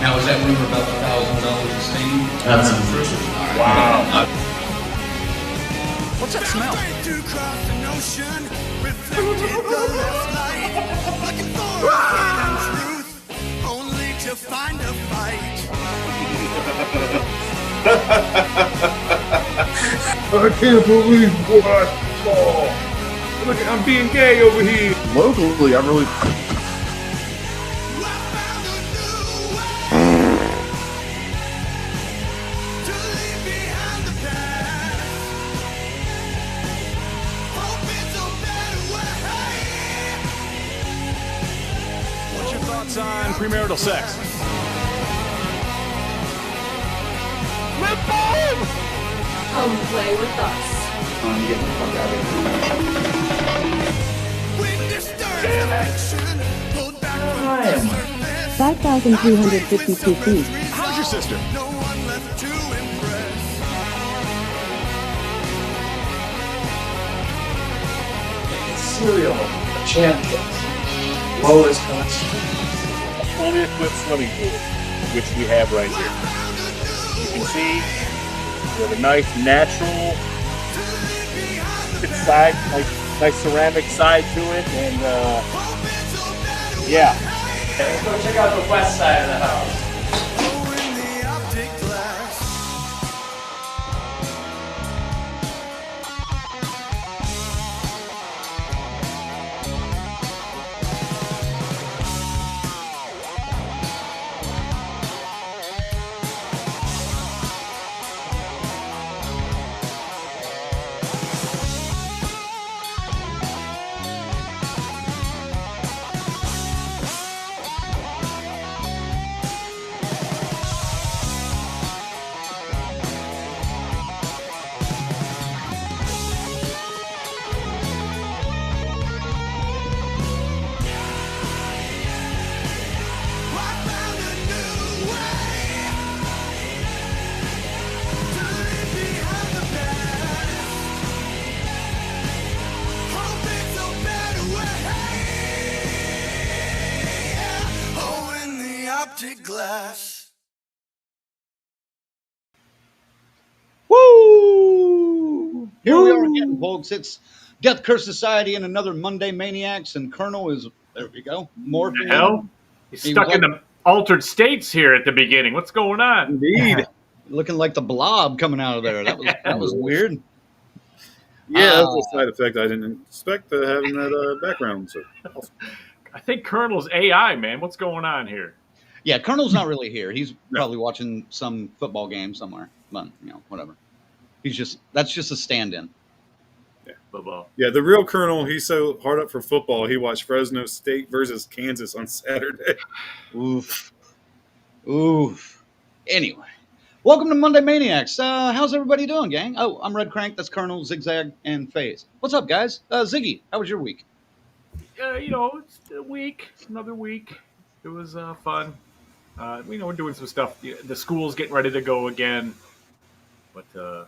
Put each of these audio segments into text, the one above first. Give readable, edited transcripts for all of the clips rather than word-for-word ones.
Now, is that rumor about the $1,000 of steam? That's untrue. Wow. What's that smell? I can't believe what I saw. Look, I'm being gay over here. Locally, I'm really. What's your thoughts on premarital sex? Come play with us. I'm getting the fuck out of here. 5,352 feet. How's your sister? Cereal champions. Lowest cost. Fully equipped swimming pool, which we have right here. You can see we have a nice natural side, nice ceramic side to it, and yeah. Let's go check out the west side of the house. Glass. Woo! Here we are again, folks. It's Death Curse Society and another Monday Maniacs, and Colonel is, there we go, morphing. Hell? He's stuck in the altered states here at the beginning. What's going on? Indeed. Looking like the blob coming out of there. That was weird. Yeah, that's a side effect I didn't expect having that background. So, I think Colonel's AI, man. What's going on here? Yeah, Colonel's not really here. He's probably watching some football game somewhere. But, whatever. That's just a stand-in. Yeah. Football. Yeah, the real Colonel, he's so hard up for football, he watched Fresno State versus Kansas on Saturday. Oof. Anyway, welcome to Monday Maniacs. How's everybody doing, gang? Oh, I'm Red Crank. That's Colonel, Zigzag, and FaZe. What's up, guys? Ziggy, how was your week? It's a week, another week. It was fun. We're doing some stuff. The school's getting ready to go again, but I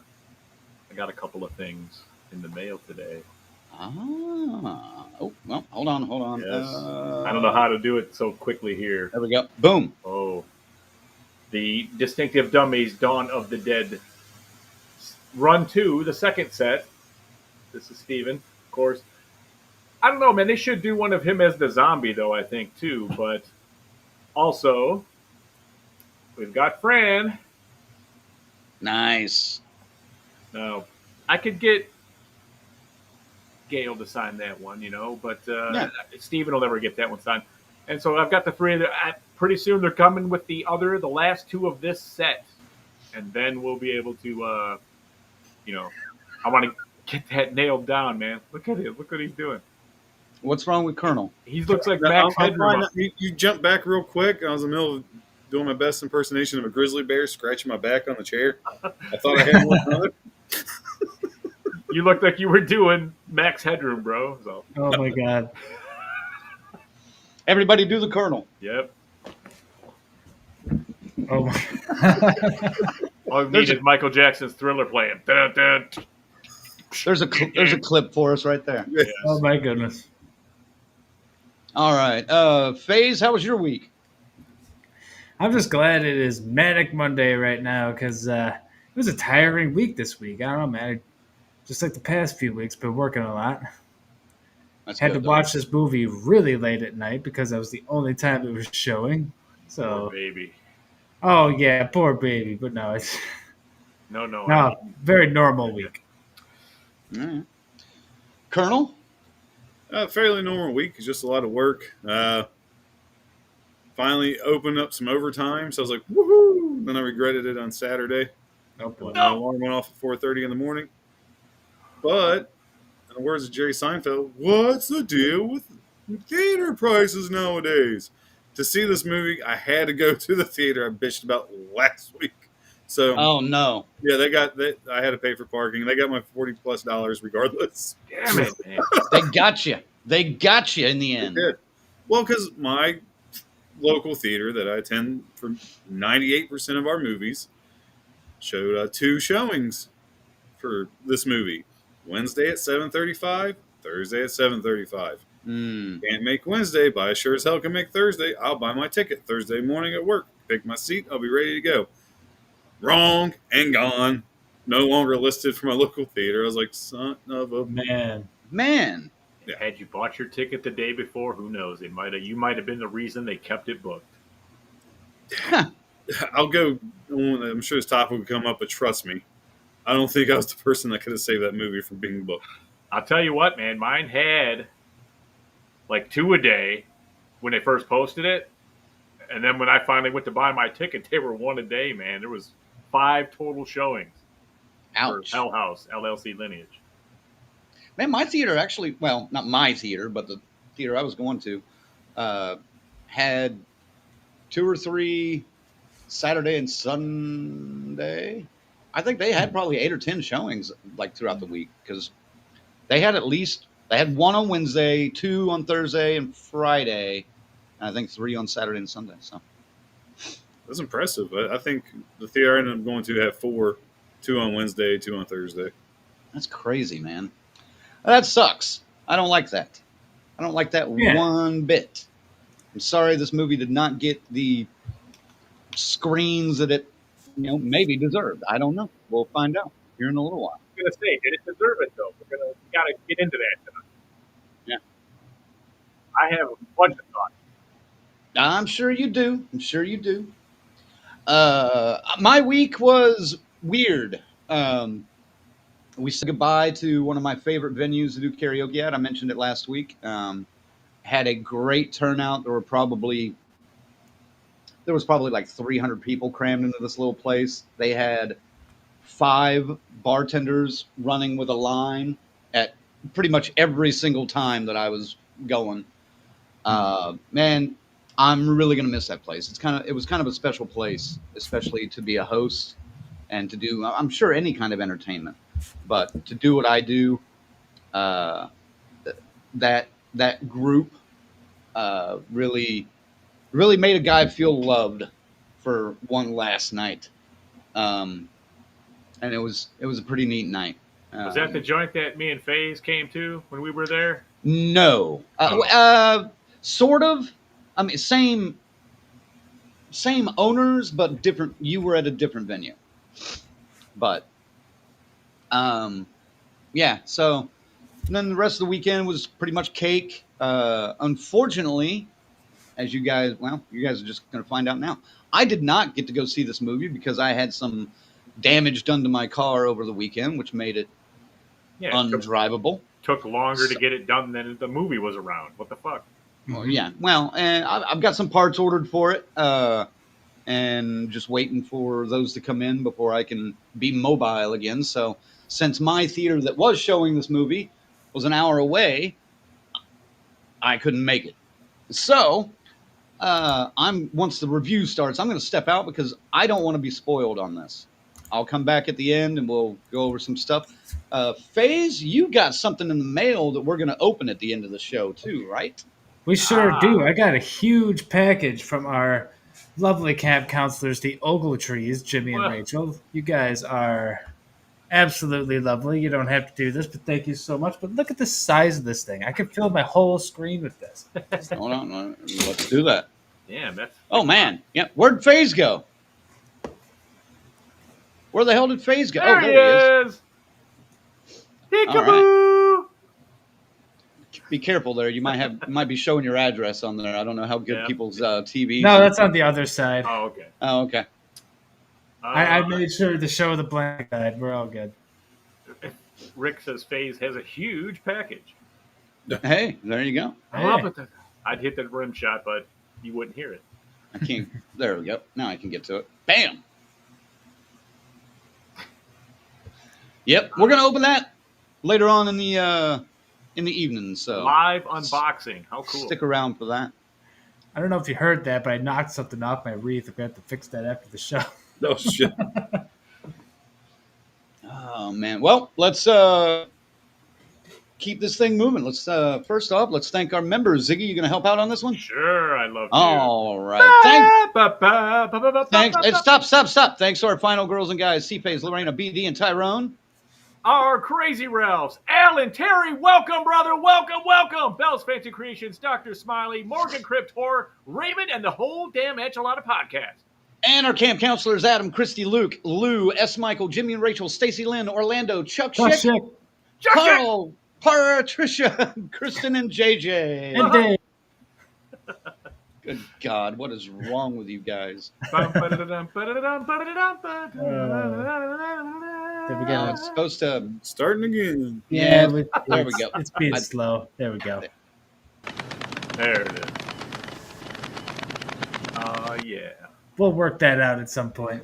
got a couple of things in the mail today. Oh, well, hold on. Yes. I don't know how to do it so quickly here. There we go. Boom. Oh, the Distinctive Dummies Dawn of the Dead Run 2, the second set. This is Steven, of course. I don't know, man. They should do one of him as the zombie, though, I think, too. But also, we've got Fran. Nice. Now, I could get Gail to sign that one, but Steven will never get that one signed. And so I've got the three. Pretty soon they're coming with the last two of this set. And then we'll be able to, I want to get that nailed down, man. Look at him. Look what he's doing. What's wrong with Colonel? He looks like Max Headroom. You jumped back real quick. I was in the middle of doing my best impersonation of a grizzly bear, scratching my back on the chair. I thought I had one another. You looked like you were doing Max Headroom, bro. So. Oh, my God. Everybody do the Colonel. Yep. Oh, my. All we need is Michael Jackson's Thriller playing. Dun, dun. There's a clip for us right there. Yes. Oh, my goodness. All right. FaZe, how was your week? I'm just glad it is Manic Monday right now because it was a tiring week this week. I don't know, man. Just like the past few weeks, been working a lot. That's Had good, to though. watch this movie really late at night because that was the only time it was showing. So, Poor baby. oh yeah, poor baby. But no, it's No. very normal week. All right. Colonel? Fairly normal week. It's just a lot of work. Finally opened up some overtime, so I was like, woohoo! Then I regretted it on Saturday. Oh boy. My alarm went off at 4:30 in the morning. But, in the words of Jerry Seinfeld, what's the deal with theater prices nowadays? To see this movie, I had to go to the theater I bitched about last week. So, Oh, no. yeah, I had to pay for parking. They got my $40+ regardless. Damn it, man. They got you. They got you in the They end. did. Well, because my local theater that I attend for 98% of our movies showed 2 showings for this movie. Wednesday at 7:35, Thursday at 7:35. Can't make Wednesday, but I sure as hell can make Thursday. I'll buy my ticket Thursday morning at work. Pick my seat. I'll be ready to go. Wrong and gone. No longer listed for my local theater. I was like, son of a Man. Yeah. Had you bought your ticket the day before, who knows? You might have been the reason they kept it booked. I'll go. I'm sure this topic will come up, but trust me, I don't think I was the person that could have saved that movie from being booked. I'll tell you what, man. Mine had like 2 a day when they first posted it. And then when I finally went to buy my ticket, they were 1 a day, man. There was 5 total showings. Ouch. For Hell House LLC Lineage. Man, my theater actually, well, not my theater, but the theater I was going to, had 2 or 3 Saturday and Sunday. I think they had probably 8 or 10 showings like throughout the week because they had 1 on Wednesday, 2 on Thursday and Friday, and I think 3 on Saturday and Sunday. So That's impressive. I think the theater I ended up going to had 4, 2 on Wednesday, 2 on Thursday. that's crazy, man. That sucks. I don't like that. I don't like that one bit. I'm sorry this movie did not get the screens that it, maybe deserved. I don't know. We'll find out here in a little while. I'm going to say, did it deserve it, though? We got to get into that tonight. Yeah. I have a bunch of thoughts. I'm sure you do. My week was weird. We said goodbye to one of my favorite venues to do karaoke at. I mentioned it last week. Had a great turnout. There was probably like 300 people crammed into this little place. They had 5 bartenders running with a line at pretty much every single time that I was going. Man, I'm really gonna miss that place. It was kind of a special place, especially to be a host and to do, I'm sure, any kind of entertainment. But to do what I do, that group really made a guy feel loved for one last night, and it was a pretty neat night. Was that the joint that me and FaZe came to when we were there? No, sort of. I mean, same owners, but different. You were at a different venue, but yeah. So and then the rest of the weekend was pretty much cake. Unfortunately, as you guys are just going to find out now, I did not get to go see this movie because I had some damage done to my car over the weekend, which made it undrivable. Took longer to get it done than the movie was around. What the fuck? Well, yeah. Well, and I've got some parts ordered for it, and just waiting for those to come in before I can be mobile again. So since my theater that was showing this movie was an hour away, I couldn't make it. So once the review starts, I'm going to step out because I don't want to be spoiled on this. I'll come back at the end and we'll go over some stuff. FaZe, you got something in the mail that we're going to open at the end of the show too, right? We sure do. I got a huge package from our lovely camp counselors, the Ogletrees, Jimmy and Rachel. You guys are absolutely lovely. You don't have to do this, but thank you so much. But look at the size of this thing. I can fill my whole screen with this. Hold on. Let's do that. Damn, that's. Oh man, yeah. Where'd FaZe go? Where the hell did FaZe go? There, Oh, there he is. Peekaboo! Be careful there. You might be showing your address on there. I don't know how good people's TVs. No, that's on the other side. Oh, okay. Oh, okay. I made sure to show the blank side. We're all good. Rick says FaZe has a huge package. Hey, there you go. I'd hit the rim shot, but you wouldn't hear it. I can't. There we go. Now I can get to it. Bam. Yep, we're gonna open that later on in the evening. So live unboxing. How cool! Stick around for that. I don't know if you heard that, but I knocked something off my wreath. We have to fix that after the show. Oh shit! Oh man. Well, let's keep this thing moving. Let's first off, let's thank our members. Ziggy, you gonna help out on this one? Sure, I love to. All right. Thanks. Stop. Thanks to our final girls and guys, C-Phase, Lorena, BD, and Tyrone. Our crazy Ralphs, Alan, Terry, welcome, brother, welcome. Bell's Fancy Creations, Dr. Smiley, Morgan Cryptor, Raymond, and the whole damn Enchilada podcast. And our camp counselors, Adam, Christy, Luke, Lou, S. Michael, Jimmy and Rachel, Stacy Lynn, Orlando, Chuck Schick, Carl, Patricia, Kristen, and JJ. And Dave. Good God, what is wrong with you guys? There we go. It's supposed to starting again. Yeah, there we go. It's being slow. There we go. There it is. Oh yeah. We'll work that out at some point.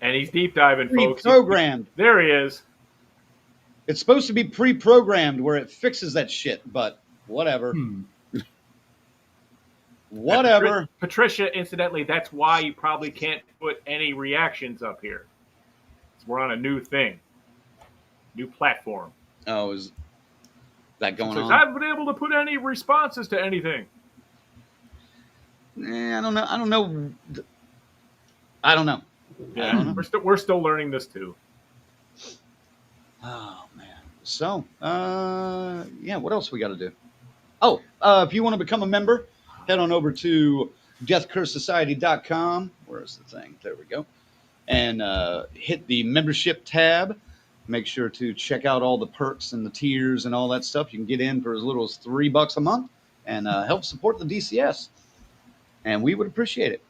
And he's deep diving, folks. Pre-programmed. There he is. It's supposed to be pre-programmed where it fixes that shit, but whatever. Whatever. Patricia, incidentally, that's why you probably can't put any reactions up here. We're on a new thing. New platform. Oh, is that going on? I haven't been able to put any responses to anything. I don't know. Yeah, we're still learning this too. Oh man. So, yeah, what else we got to do? Oh, if you want to become a member, head on over to deathcursesociety.com. Where's the thing? There we go. And hit the membership tab. Make sure to check out all the perks and the tiers and all that stuff. You can get in for as little as $3 a month and help support the DCS. And we would appreciate it.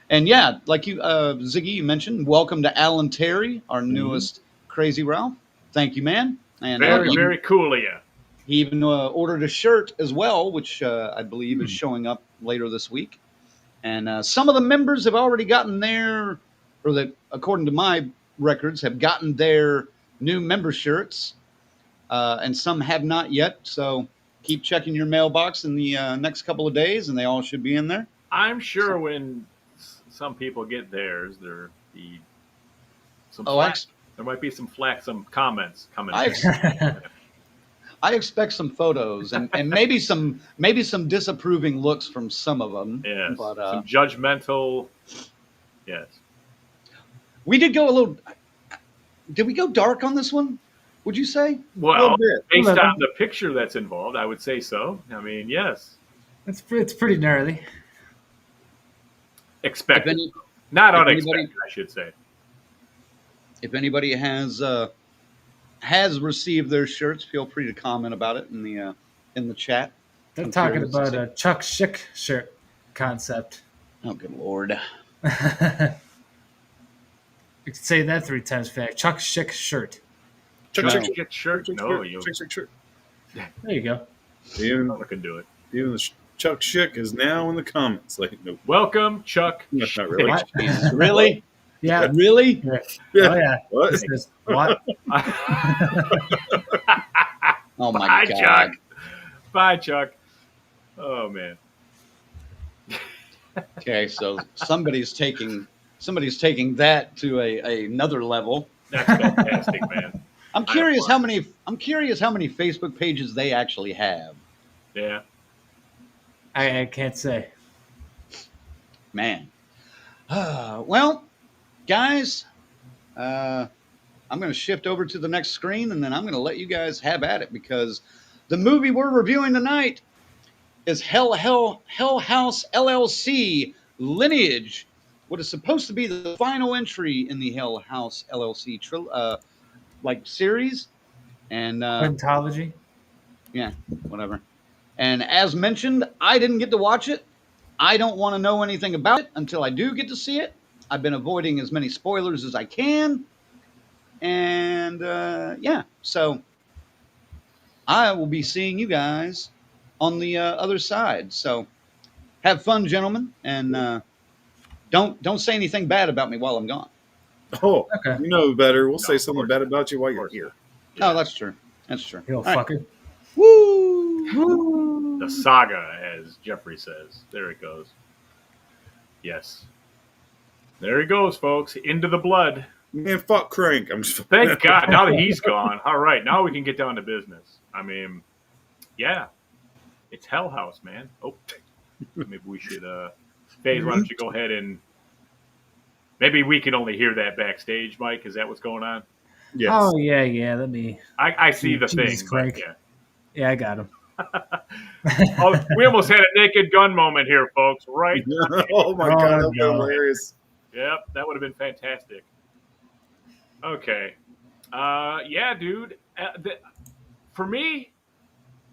And yeah, like you, Ziggy, you mentioned, welcome to Alan Terry, our newest Crazy Ralph. Thank you, man. And very cool of you. He even ordered a shirt as well, which I believe is showing up later this week. And some of the members have already gotten their, or that, according to my records, have gotten their new member shirts. And some have not yet. So keep checking your mailbox in the next couple of days, and they all should be in there. I'm sure when some people get theirs, there be some there might be some comments coming. I expect some photos and maybe some disapproving looks from some of them. Yes, but, some judgmental. Yes, we did go a little. Did we go dark on this one? Would you say? Well, based on the picture that's involved, I would say so. I mean, yes, it's pretty gnarly. Expected, not unexpected, I should say. If anybody has received their shirts, feel free to comment about it in the chat. They're talking about a Chuck Schick shirt concept. Oh, good Lord. You could say that 3 times fast. Chuck Schick shirt. Chuck Schick shirt? No, Chuck Schick shirt. There you go. Even I can do it. Even the Chuck Schick is now in the comments. Like, no. Welcome, Chuck. That's not really. Really? Yeah. Really? Yeah. Oh, yeah. What? What? Oh, my Bye, God. Chuck. Bye, Chuck. Oh, man. Okay, so somebody's taking that to another level. That's fantastic, man. I'm curious how many Facebook pages they actually have. Yeah. I can't say. Man. Well, guys, I'm going to shift over to the next screen, and then I'm going to let you guys have at it, because the movie we're reviewing tonight is Hell House LLC Lineage, what is supposed to be the final entry in the Hell House LLC series, and Quintology. yeah, whatever. And as mentioned, I didn't get to watch it. I don't want to know anything about it until I do get to see it. I've been avoiding as many spoilers as I can, and yeah, so I will be seeing you guys on the other side. So have fun, gentlemen, and don't say anything bad about me while I'm gone. Oh, Okay. you know better. We'll No, say of something course bad not. about you while Of you're course here. not. Oh, that's true. That's true. He'll All right. fuck it. Woo! The saga, as Jeffrey says. There it goes. Yes. There he goes, folks. Into the blood. Man, fuck Crank. I'm just Thank God. Now that he's gone. All right. Now we can get down to business. I mean, yeah. It's Hell House, man. Oh, maybe we should, Faze, why don't you go ahead and maybe we can only hear that backstage, Mike. Is that what's going on? Yes. Oh yeah. Let me. I see the Jesus thing. Christ. But yeah. Yeah, I got him. Oh, we almost had a naked gun moment here, folks. Right? Oh my Oh, god, that would be no. hilarious. Yep, that would have been fantastic. Okay. Yeah, dude. For me,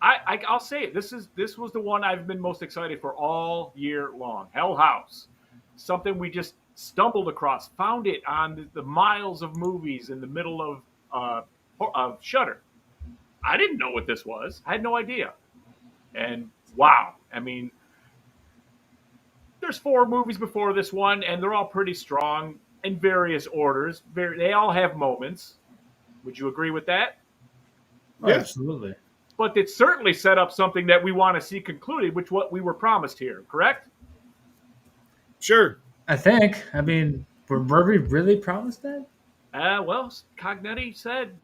I'll say it. This was the one I've been most excited for all year long. Hell House. Something we just stumbled across, found it on the miles of movies in the middle of Shudder. I didn't know what this was. I had no idea. And wow, I mean, there's 4 movies before this one, and they're all pretty strong in various orders. They all have moments. Would you agree with that? Oh, Yeah. absolutely. But it certainly set up something that we want to see concluded, which what we were promised here, correct? Sure. I think. I mean, were we really promised that? Well, Cognetti said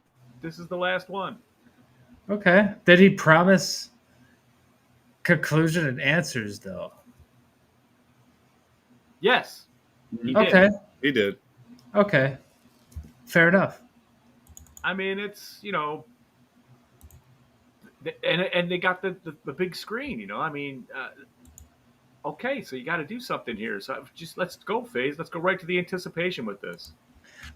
this is the last one. Okay. Did he promise conclusion and answers though? Yes. He did. Okay. He did. Okay. Fair enough. I mean, it's, and they got the big screen, I mean, okay, so you got to do something here. So just let's go, Faze. Let's go right to the anticipation with this.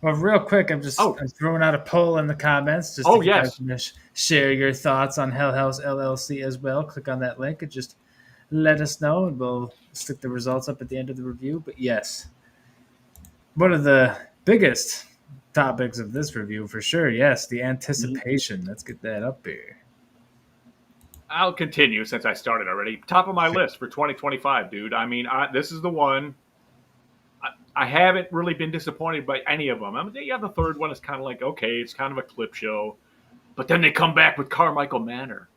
Well, real quick, I'm throwing out a poll in the comments. Just if you guys can share your thoughts on Hell House LLC as well. Click on that link and just let us know, and we'll stick the results up at the end of the review. But yes, one of the biggest topics of this review for sure. Yes, the anticipation. Let's get that up here. I'll continue since I started already. Top of my list for 2025, dude. I mean, this is the one. I haven't really been disappointed by any of them. I mean, the third one is kind of like, okay, it's kind of a clip show. But then they come back with Carmichael Manor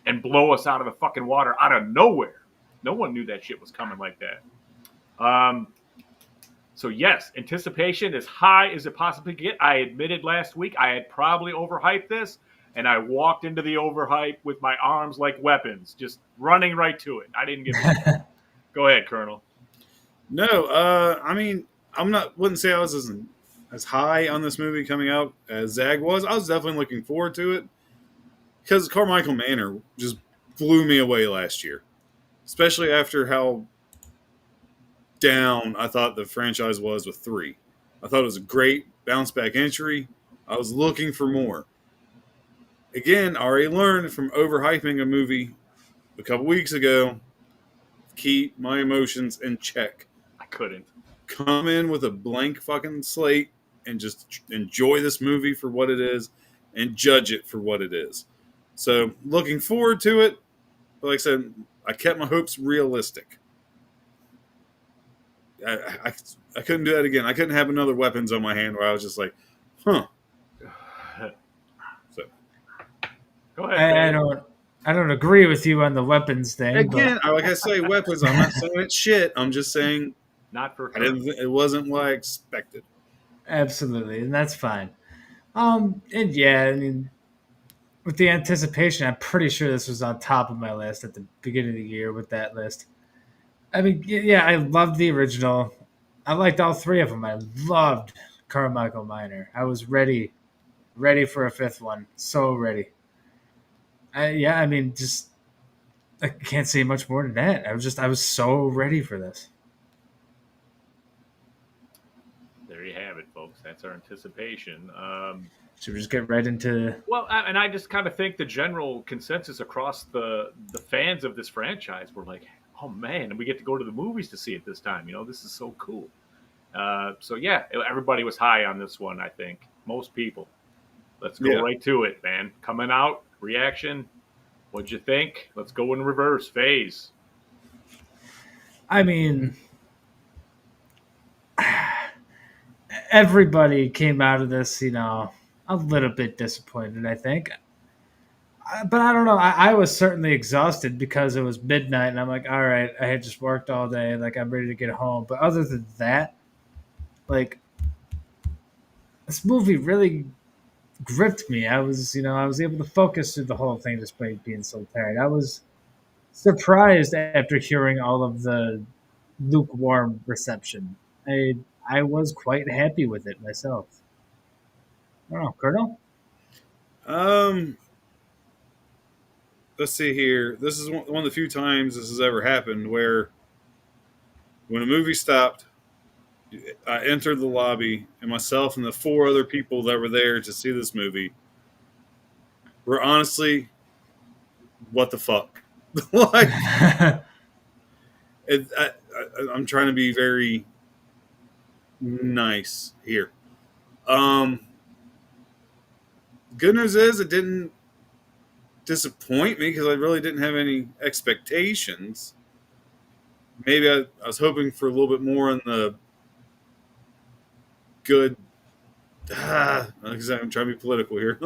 and blow us out of the fucking water out of nowhere. No one knew that shit was coming like that. So, yes, anticipation as high as it possibly can get. I admitted last week I had probably overhyped this, and I walked into the overhype with my arms like weapons, just running right to it. I didn't give a shit. Go ahead, Colonel. No, I mean, wouldn't say I was as high on this movie coming out as Zag was. I was definitely looking forward to it because Carmichael Manor just blew me away last year, especially after how down I thought the franchise was with 3. I thought it was a great bounce back entry. I was looking for more. Again, I already learned from overhyping a movie a couple weeks ago, keep my emotions in check. I couldn't. Come in with a blank fucking slate and just enjoy this movie for what it is and judge it for what it is. So, looking forward to it. But like I said, I kept my hopes realistic. I couldn't do that again. I couldn't have another weapons on my hand where I was just like, huh. So, go ahead. I don't agree with you on the weapons thing. Again, like I say, weapons. I'm not saying it's shit. I'm just saying not for it wasn't what I expected. Absolutely, and that's fine. And yeah, I mean, with the anticipation, I'm pretty sure this was on top of my list at the beginning of the year with that list. I mean, yeah, I loved the original. I liked all 3 of them. I loved Carmichael Minor. I was ready for a 5th one. So ready. I mean, just I can't say much more than that. I was so ready for this. There you have it, folks. That's our anticipation. Should we just get right into? Well, and I just kind of think the general consensus across the fans of this franchise were like, "Oh man, we get to go to the movies to see it this time." This is so cool. So yeah, everybody was high on this one. I think most people. Let's go right to it, man. Coming out reaction. What'd you think? Let's go in reverse phase. I mean, everybody came out of this, a little bit disappointed, I think. But I don't know. I was certainly exhausted because it was midnight, and I'm like, all right, I had just worked all day. Like, I'm ready to get home. But other than that, like, this movie really gripped me. I was able to focus through the whole thing despite being so tired. I was surprised after hearing all of the lukewarm reception. I was quite happy with it myself. I don't know, Colonel? Let's see here. This is one of the few times this has ever happened where when a movie stopped, I entered the lobby, and myself and the 4 other people that were there to see this movie were honestly, what the fuck? Like, I'm trying to be very nice here. Good news is it didn't disappoint me because I really didn't have any expectations. Maybe I was hoping for a little bit more on the good. I'm trying to be political here.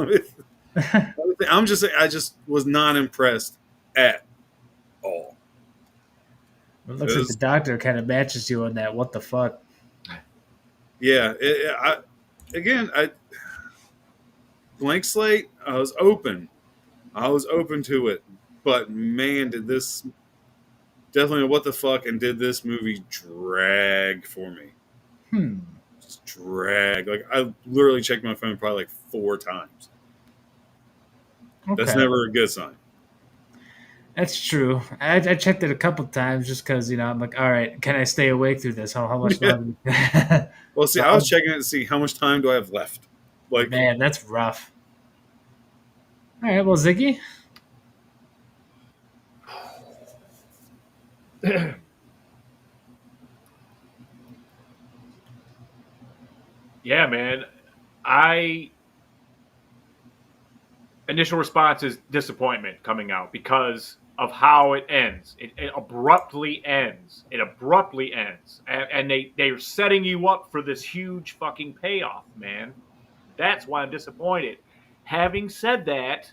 I'm just saying I just was not impressed at all. It looks like the doctor kind of matches you on that. What the fuck? Yeah. Blank slate. I was open to it, but man, did this definitely what the fuck, and did this movie drag for me? Just drag. Like, I literally checked my phone probably like 4 times. Okay. That's never a good sign. That's true. I checked it a couple times just because I'm like, all right, can I stay awake through this? How much longer? Well, see, I was checking it to see how much time do I have left. Like, man, that's rough. All right, well, Ziggy. Yeah, man. Initial response is disappointment coming out because of how it ends. It abruptly ends. And they're setting you up for this huge fucking payoff, man. That's why I'm disappointed. Having said that,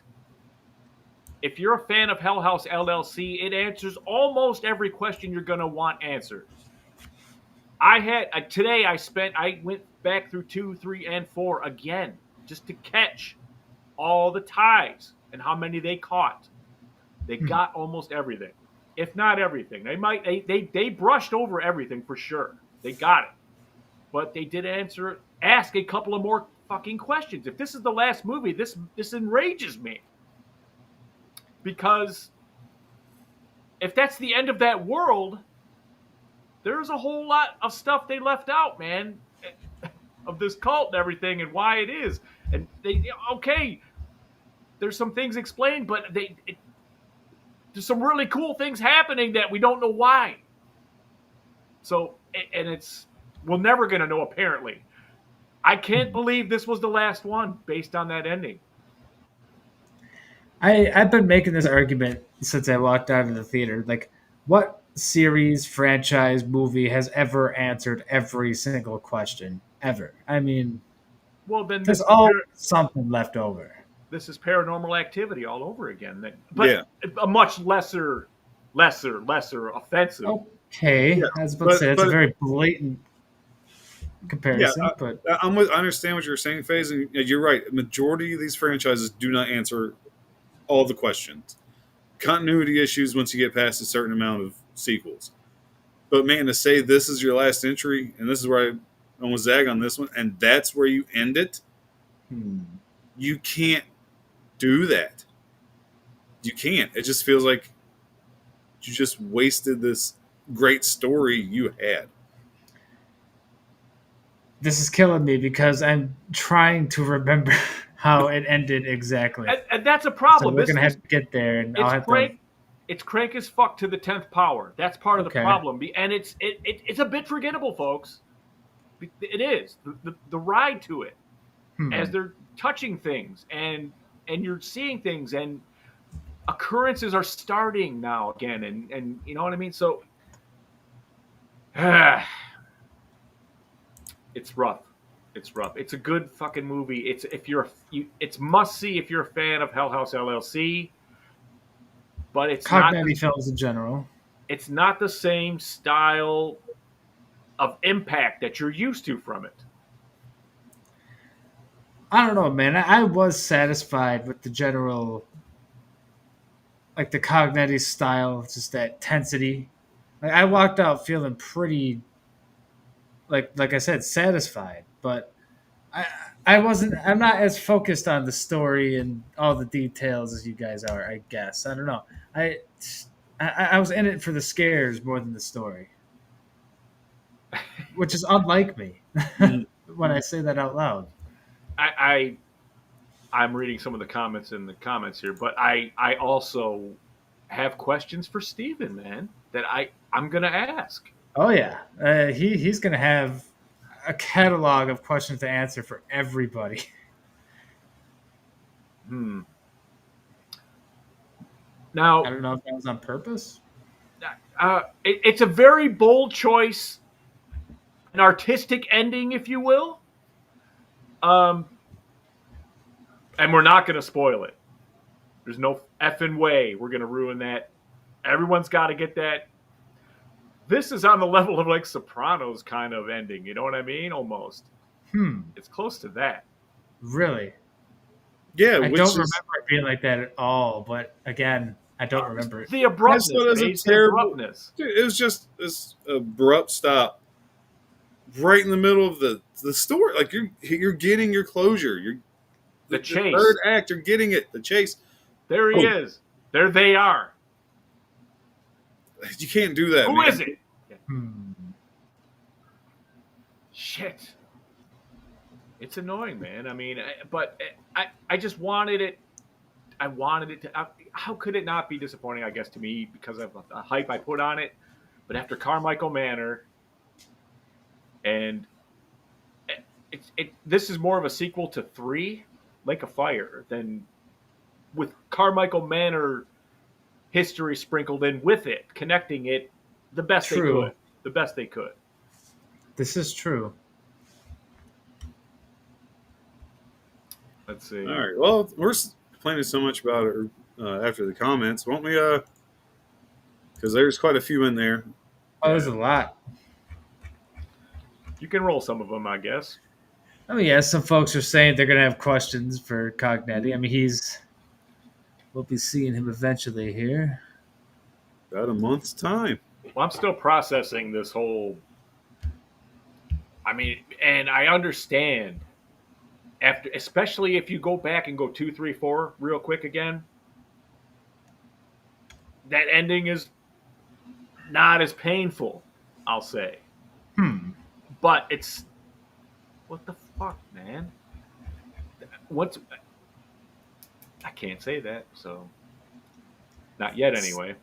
if you're a fan of Hell House LLC, it answers almost every question you're going to want answered. Today I went back through 2, 3, and 4 again just to catch all the ties and how many they caught. They got almost everything, if not everything. They brushed over everything for sure. They got it, but they did ask a couple of more fucking questions. If this is the last movie, this enrages me, because if that's the end of that world, there's a whole lot of stuff they left out, man, of this cult and everything and why it is. And there's some things explained, but there's some really cool things happening that we don't know why. So, and we're never going to know, apparently. I can't believe this was the last one based on that ending. I've been making this argument since I walked out of the theater. Like, what series, franchise, movie has ever answered every single question ever? I mean, well, then there's always something left over. This is Paranormal Activity all over again, but a much lesser offensive. Okay, yeah, I was about to say that's a very blatant comparison. Yeah, but I understand what you're saying, FaZe, and you're right. The majority of these franchises do not answer all the questions. Continuity issues once you get past a certain amount of sequels. But man, to say this is your last entry, and this is where I almost zag on this one, and that's where you end it, you can't do that. You can't. It just feels like You just wasted this great story you had. This is killing me because I'm trying to remember how it ended exactly. And that's a problem. So we're gonna have to get there, and I'll have to. It's crank as fuck to the 10th power. That's part of the Okay. problem, and it's a bit forgettable, folks. It is the ride to it, as they're touching things and you're seeing things and occurrences are starting now again, and you know what I mean. So it's rough. It's rough. It's a good fucking movie. It's must see if you're a fan of Hell House LLC. But it's Cognetti films in general. It's not the same style of impact that you're used to from it. I don't know, man. I was satisfied with the general, like the Cognetti style, just that tensity. Like, I walked out feeling pretty, like I said, satisfied. But I'm not as focused on the story and all the details as you guys are, I guess. I don't know. I was in it for the scares more than the story, which is unlike me when I say that out loud. I'm reading some of the comments in the comments here, but I also have questions for Stephen, man, that I'm gonna ask. Oh yeah, he's gonna have a catalog of questions to answer for everybody. Now, I don't know if that was on purpose. It's a very bold choice, an artistic ending, if you will. And we're not going to spoil it. There's no effing way we're going to ruin that. Everyone's got to get that. This is on the level of like Sopranos kind of ending. You know what I mean? Almost. It's close to that. Really? Yeah, I don't remember it being like that at all. But again, I don't remember it. The abruptness. Dude, it was just this abrupt stop, right in the middle of the story. Like you're getting your closure. The chase. Third act, you're getting it. The chase. There he is. There they are. You can't do that. Who is it? Shit. It's annoying, man. I mean, but I just wanted it. I wanted it to. How could it not be disappointing? I guess to me because of the hype I put on it. But after Carmichael Manor, and this is more of a sequel to 3, Lake of Fire, than with Carmichael Manor history sprinkled in with it, connecting it the best they could. The best they could. This is true. Let's see. All right. Well, we're complaining so much about it after the comments. Won't we? Because there's quite a few in there. Oh, there's a lot. You can roll some of them, I guess. Oh yeah, some folks are saying they're gonna have questions for Cognetti. I mean, we'll be seeing him eventually here. About a month's time. Well, I'm still processing this whole. I mean, and I understand. After, especially if you go back and go 2, 3, 4 real quick again, that ending is not as painful, I'll say. But it's what the fuck, man? I can't say that, so not yet anyway.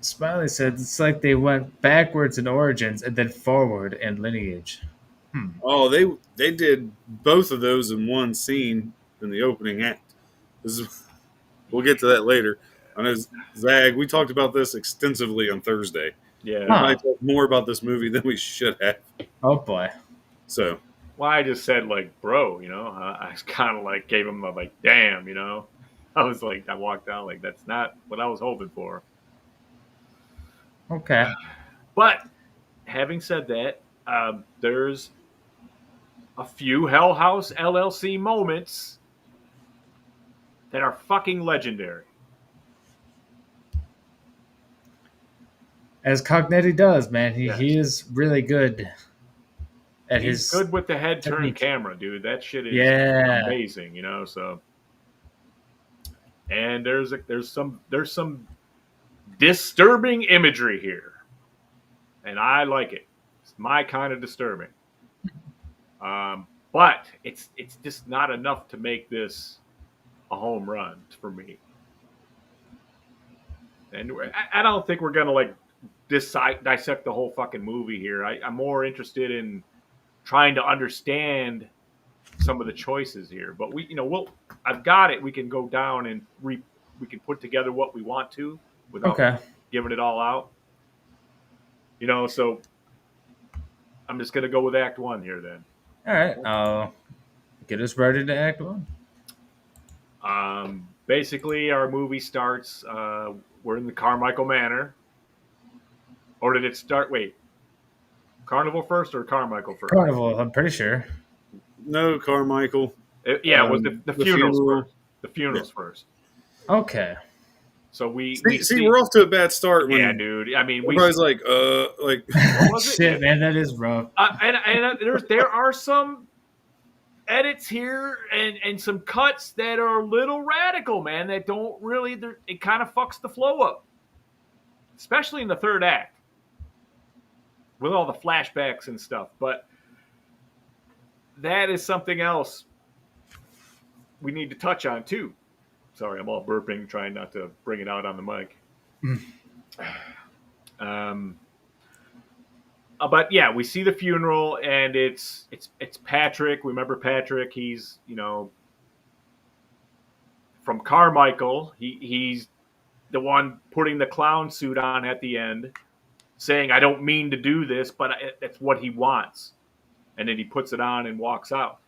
Smiley said it's like they went backwards in Origins and then forward in Lineage. Oh, they did both of those in one scene in the opening act. We'll get to that later. I know, Zag, we talked about this extensively on Thursday. Yeah. We might talk more about this movie than we should have. Oh, boy. So. Well, I just said, like, bro, you know, I kind of, like, gave him a, like, damn, you know. I was like, I walked out, like, that's not what I was hoping for. Okay. But, having said that, there's a few Hell House LLC moments that are fucking legendary. As Cognetti does, man. He is really good at He's good with the head turn camera, dude. That shit is amazing, you know, so. And there's some disturbing imagery here, and I like it. It's my kind of disturbing. But it's just not enough to make this a home run for me. And I don't think we're gonna like dissect the whole fucking movie here. I'm more interested in trying to understand some of the choices here. But I've got it. We can go down and we can put together what we want to without giving it all out. So I'm just gonna go with Act 1 here then. All right, I'll get us started to Act 1. Basically, our movie starts. We're in the Carmichael Manor. Or did it start? Wait, Carnival first or Carmichael first? Carnival, I'm pretty sure. No, Carmichael. It was the funerals first. The funerals first. Okay. So we see we're off to a bad start. Yeah, dude. I mean, everybody's like. What was it? Shit, man, that is rough. And there are some edits here and some cuts that are a little radical, man. That don't really. It kind of fucks the flow up, especially in the third act with all the flashbacks and stuff. But that is something else we need to touch on too. Sorry, I'm all burping, trying not to bring it out on the mic. But yeah, we see the funeral, and it's Patrick. Remember Patrick? He's from Carmichael. He's the one putting the clown suit on at the end, saying, "I don't mean to do this, but that's what he wants." And then he puts it on and walks out.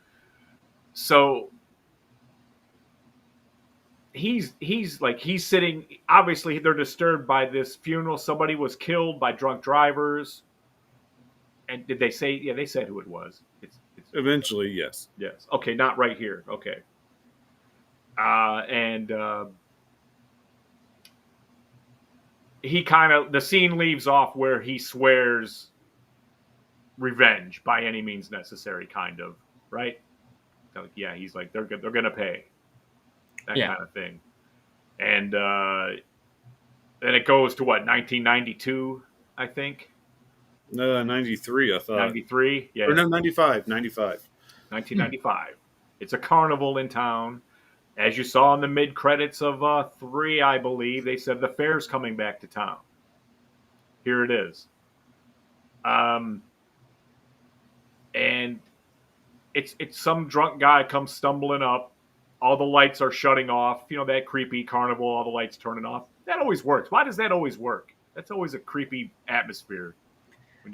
So he's sitting. Obviously, they're disturbed by this funeral. Somebody was killed by drunk drivers. And did they say? Yeah, they said who it was. It's eventually, yes. Yes. Okay, not right here. Okay. He the scene leaves off where he swears revenge by any means necessary, kind of, right? So, yeah, he's like they're gonna pay, that kind of thing, and then it goes to what 1992, I think. No, 93, I thought. 93, yeah. Or no, 95. 1995. It's a carnival in town. As you saw in the mid-credits of 3, I believe, they said the fair's coming back to town. Here it is. And it's some drunk guy comes stumbling up. All the lights are shutting off. That creepy carnival, all the lights turning off. That always works. Why does that always work? That's always a creepy atmosphere.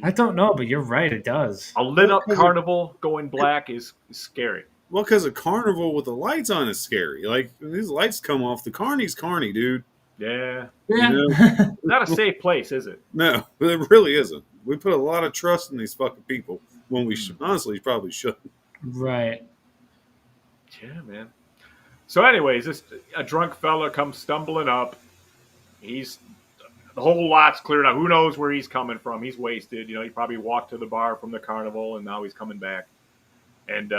I don't know, but you're right. It does. A lit up carnival going black is scary. Well, because a carnival with the lights on is scary. Like, when these lights come off, the carny's carny, dude. Yeah. Not a safe place, is it? No, it really isn't. We put a lot of trust in these fucking people when we honestly probably shouldn't. Right. Yeah, man. So anyways, a drunk fella comes stumbling up. The whole lot's cleared out. Who knows where he's coming from? He's wasted. He probably walked to the bar from the carnival, and now he's coming back. And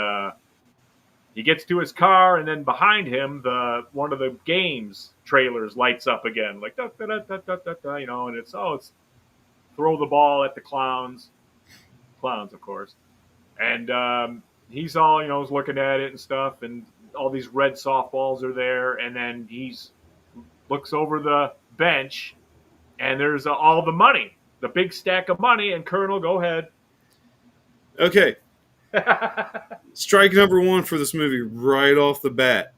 he gets to his car, and then behind him, one of the games trailers lights up again, like da da da da da da, and it's throw the ball at the clowns, of course. And he's all looking at it and stuff, and all these red softballs are there, and then looks over the bench. And there's all the money, the big stack of money. And Colonel, go ahead. Okay. Strike number 1 for this movie right off the bat.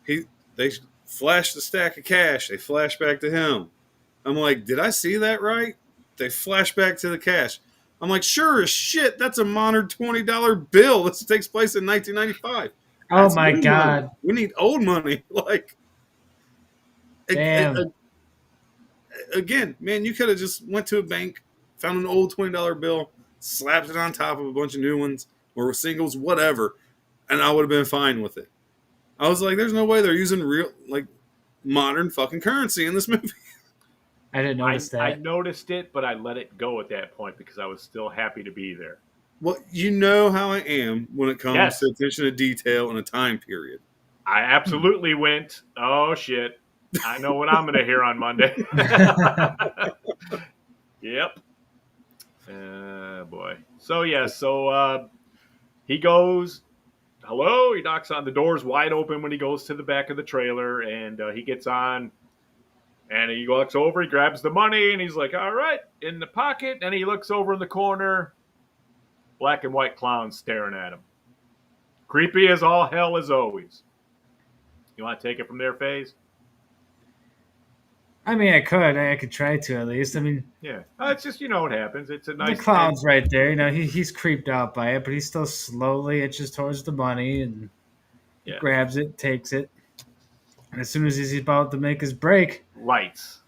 They flash the stack of cash. They flash back to him. I'm like, did I see that right? They flash back to the cash. I'm like, sure as shit, that's a modern $20 bill. This takes place in 1995. Oh my God. Money. We need old money. Like, damn. Again, man, you could have just went to a bank, found an old $20 bill, slapped it on top of a bunch of new ones or singles, whatever, and I would have been fine with it. I was like, there's no way they're using real, like, modern fucking currency in this movie. I didn't notice that. I noticed it, but I let it go at that point because I was still happy to be there. Well, you know how I am when it comes to attention to detail in a time period. I absolutely went, oh, shit. I know what I'm going to hear on Monday. Yep. Boy. So, he goes, hello. He knocks on the door's wide open when he goes to the back of the trailer, and he gets on, and he looks over, he grabs the money, and he's like, all right, in the pocket. And he looks over in the corner, black and white clowns staring at him. Creepy as all hell as always. You want to take it from there, FaZe? I mean, I could try to at least. I mean, yeah, it's just what happens. It's a nice. The clown's right there. He's creeped out by it, but he still slowly inches towards the money and grabs it, takes it. And as soon as he's about to make his break, lights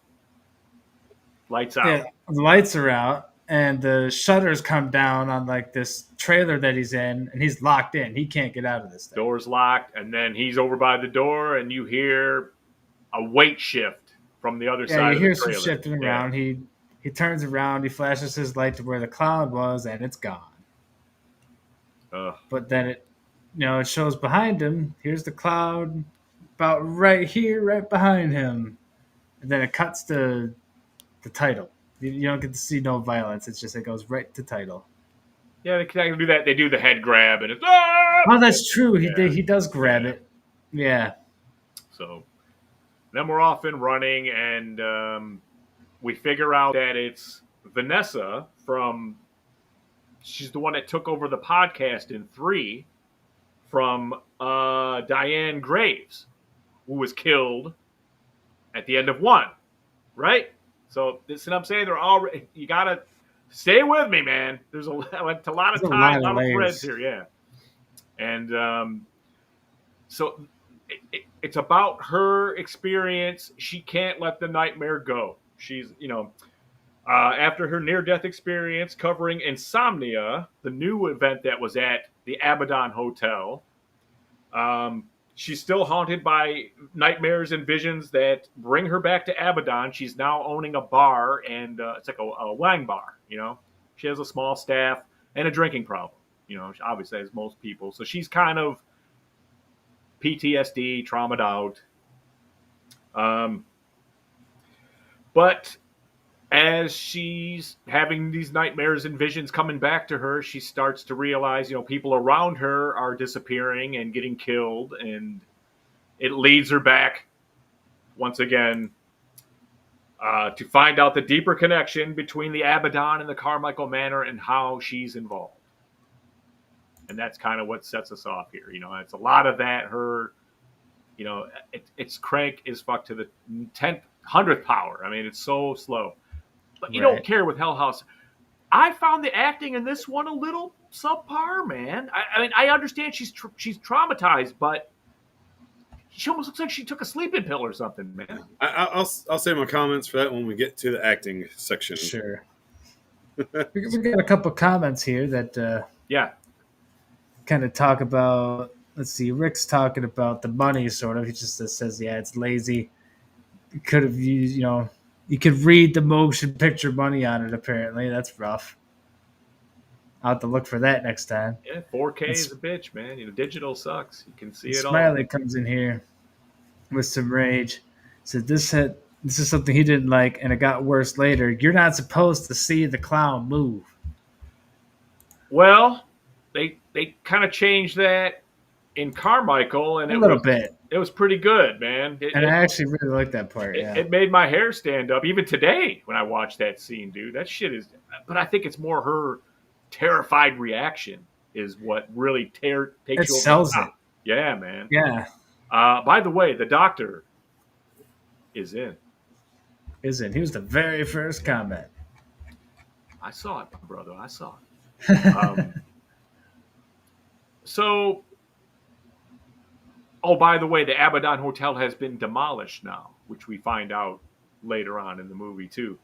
out. Yeah, the lights are out, and the shutters come down on like this trailer that he's in, and he's locked in. He can't get out of this thing. Door's locked, and then he's over by the door, and you hear a weight shift from the other side of the trailer. Yeah, you hear some shifting around. He turns around, he flashes his light to where the cloud was, and it's gone. But then it shows behind him. Here's the cloud about right here, right behind him. And then it cuts to the title. You don't get to see no violence. It's just it goes right to title. Yeah, they can do that. They do the head grab, and it's oh, that's true. He does grab it. Yeah. So then we're off and running, and we figure out that it's Vanessa she's the one that took over the podcast in 3 from Diane Graves, who was killed at the end of 1, right? So this is what I'm saying. They're already. You gotta stay with me, man. There's a lot of time, a lot of threads here, yeah. And so it's about her experience. She can't let the nightmare go. She's, after her near-death experience covering insomnia, the new event that was at the Abaddon Hotel, she's still haunted by nightmares and visions that bring her back to Abaddon. She's now owning a bar, and it's like a wine bar, She has a small staff and a drinking problem, obviously, as most people. So she's kind of PTSD, traumatized out. But as she's having these nightmares and visions coming back to her, she starts to realize, people around her are disappearing and getting killed, and it leads her back once again to find out the deeper connection between the Abaddon and the Carmichael Manor and how she's involved. And that's kind of what sets us off here. It's a lot of that. Her, it's crank as fuck to the 100th power. I mean, it's so slow. But you don't care with Hell House. I found the acting in this one a little subpar, man. I mean, I understand she's traumatized, but she almost looks like she took a sleeping pill or something, man. I'll save my comments for that when we get to the acting section. Sure. we got a couple comments here that kind of talk about. Let's see, Rick's talking about the money, sort of. He just says, it's lazy. You could have used, you could read the motion picture money on it, apparently. That's rough. I'll have to look for that next time. Yeah, 4K is a bitch, man. Digital sucks. You can see it all. Smiley comes in here with some rage. Said this is something he didn't like, and it got worse later. You're not supposed to see the clown move. Well, they kind of changed that in Carmichael, and it was pretty good, man. I actually really like that part. It made my hair stand up even today when I watched that scene, dude. That shit is. But I think it's more her terrified reaction is what really takes you over. It sells it. Yeah, man. Yeah. By the way, the doctor is in. He was the very first comment. I saw it, brother. I saw it. So. Oh, by the way, the Abaddon Hotel has been demolished now, which we find out later on in the movie, too.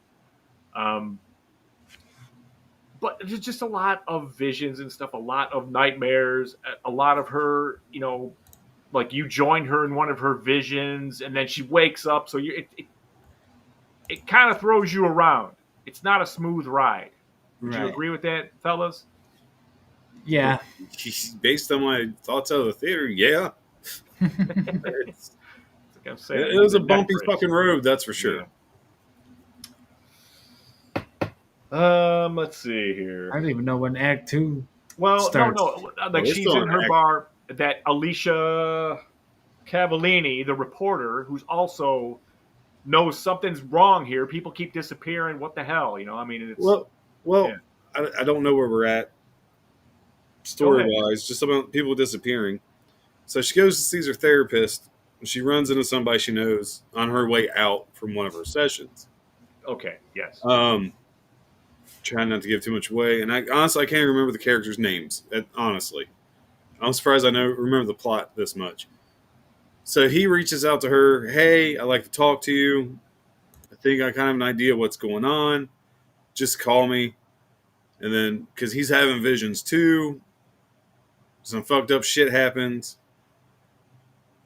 But there's just a lot of visions and stuff, a lot of nightmares, a lot of her, like you join her in one of her visions, and then she wakes up. So it kind of throws you around. It's not a smooth ride. Would you agree with that, fellas? Yeah. Based on my thoughts out of the theater, yeah. It's I'm saying, It was a neck bumpy brace. fucking road, that's for sure. Let's see here. I don't even know when Act 2 Well, starts. no. Like they're she's still in in her act. bar. That Alicia Cavallini, the reporter, who's also knows something's wrong here. People keep disappearing. What the hell? You know, I mean, it's Well, yeah. I don't know where we're at story-wise, just about people disappearing. So she goes to see her therapist, and she runs into somebody she knows on her way out from one of her sessions. Okay. Yes. Trying not to give too much away, and I honestly can't even remember the characters' names. Honestly, I'm surprised I remember the plot this much. So he reaches out to her. Hey, I'd like to talk to you. I think I kind of have an idea what's going on. Just call me. And then, because he's having visions too, some fucked up shit happens.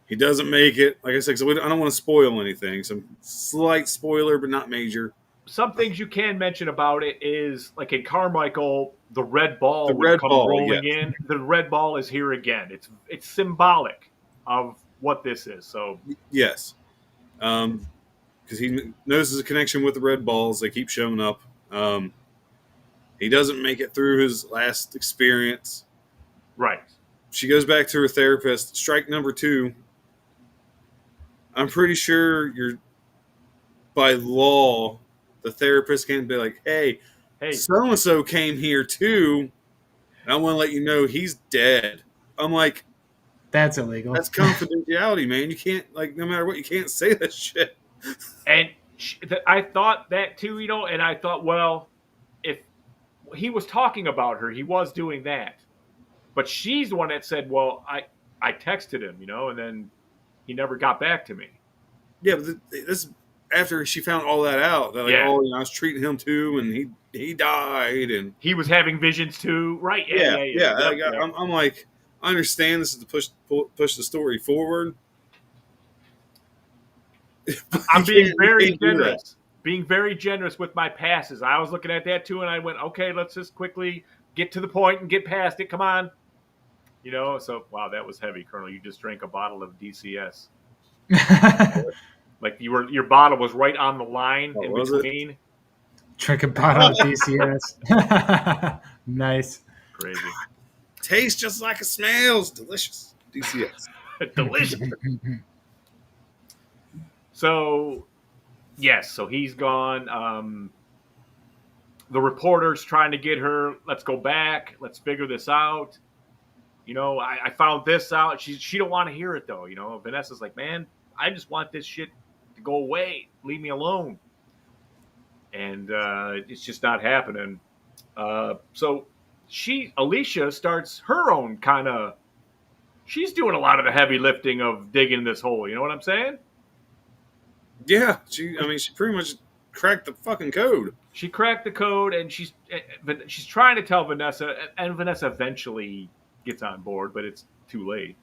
He doesn't make it. Like I said, so I don't want to spoil anything. Some slight spoiler, but not major. Some things you can mention about it is, like in Carmichael, the red ball The would red come ball, rolling yes. in. The red ball is here again. It's symbolic of what this is. So Yes. Because he knows there's a connection with the red balls. They keep showing up. He doesn't make it through his last experience. right. She goes back to her therapist. Strike number 2. I'm pretty sure you're, by law, the therapist can't be like, hey, so-and-so came here too. And I want to let you know he's dead. I'm like, That's illegal. that's confidentiality, man. You can't, like, no matter what, you can't say that shit. And I thought that too, you know, and I thought, well, if he was talking about her, he was doing that. But she's the one that said, well, I texted him, you know, and then he never got back to me. Yeah, but this after she found all that out. That, like, Yeah. oh, you know, I was treating him too, and he died, and He was having visions too, right? yeah. Yep, yep. I'm like, I understand this is to push the story forward. I'm being You very can't do that. generous. Being very generous with my passes. I was looking at that too, and I went, okay, let's just quickly get to the point and get past it. Come on. You know, so, wow, that was heavy, Colonel. You just drank a bottle of DCS. Like your bottle was right on the line in was between. Drink a bottle of DCS. Nice. Crazy. Tastes just like it smells. Delicious. DCS. Delicious. So, yes, so he's gone. The reporter's trying to get her, let's go back, let's figure this out. You know, I found this out. She don't want to hear it, though. You know, Vanessa's like, man, I just want this shit to go away. Leave me alone. And it's just not happening. So Alicia starts her own kind of, she's doing a lot of the heavy lifting of digging this hole. You know what I'm saying? Yeah, she pretty much cracked the fucking code. She cracked the code, and she's trying to tell Vanessa, and Vanessa eventually gets on board, but it's too late.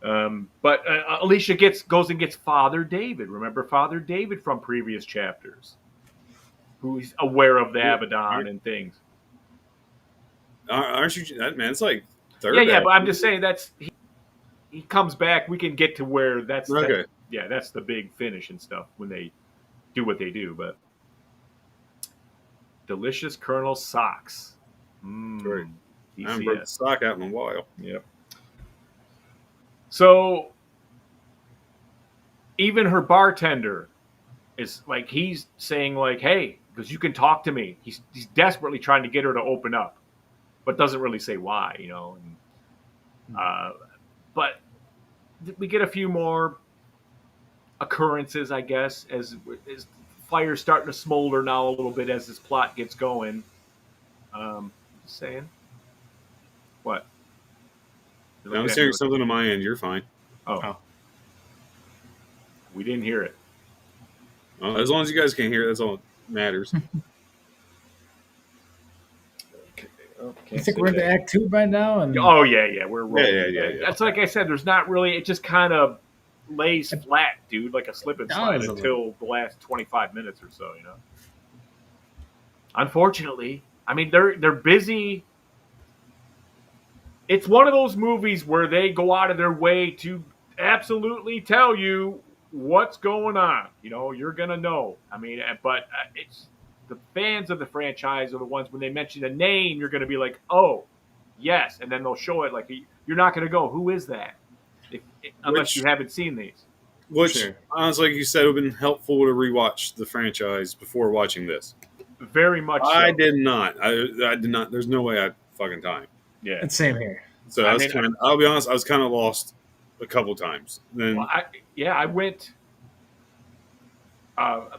But Alicia goes and gets Father David. Remember Father David from previous chapters, who's aware of the Abaddon and things. Aren't you? That man, it's like third. Yeah, but I'm just saying he comes back. We can get to where that's okay. That's the big finish and stuff when they do what they do. But delicious Colonel socks. Great. I haven't broke the sock out in a while. Yep. So even her bartender is like, he's saying like, hey, because you can talk to me. He's desperately trying to get her to open up, but doesn't really say why, you know. And, but we get a few more occurrences, I guess, as fire's starting to smolder now a little bit as this plot gets going. Just saying. What? I was hearing something on my end. You're fine. Oh. We didn't hear it. Well, as long as you guys can hear it, that's all that matters. I think we're into Act 2 by now. And oh yeah, we're rolling. Yeah. That's like I said. There's not really. It just kind of lays flat, dude, like a slip and slide until the last 25 minutes or so. You know. Unfortunately, I mean they're busy. It's one of those movies where they go out of their way to absolutely tell you what's going on. You know, you're gonna know. I mean, but it's the fans of the franchise are the ones when they mention a name, you're gonna be like, oh, yes, and then they'll show it. Like you're not gonna go, who is that? Unless you haven't seen these. Which, honestly, like you said, it would have been helpful to rewatch the franchise before watching this. Very much so. I did not. I did not. There's no way I had fucking time. Yeah. And same here. So I'll be honest, I was kind of lost a couple times. Then, I went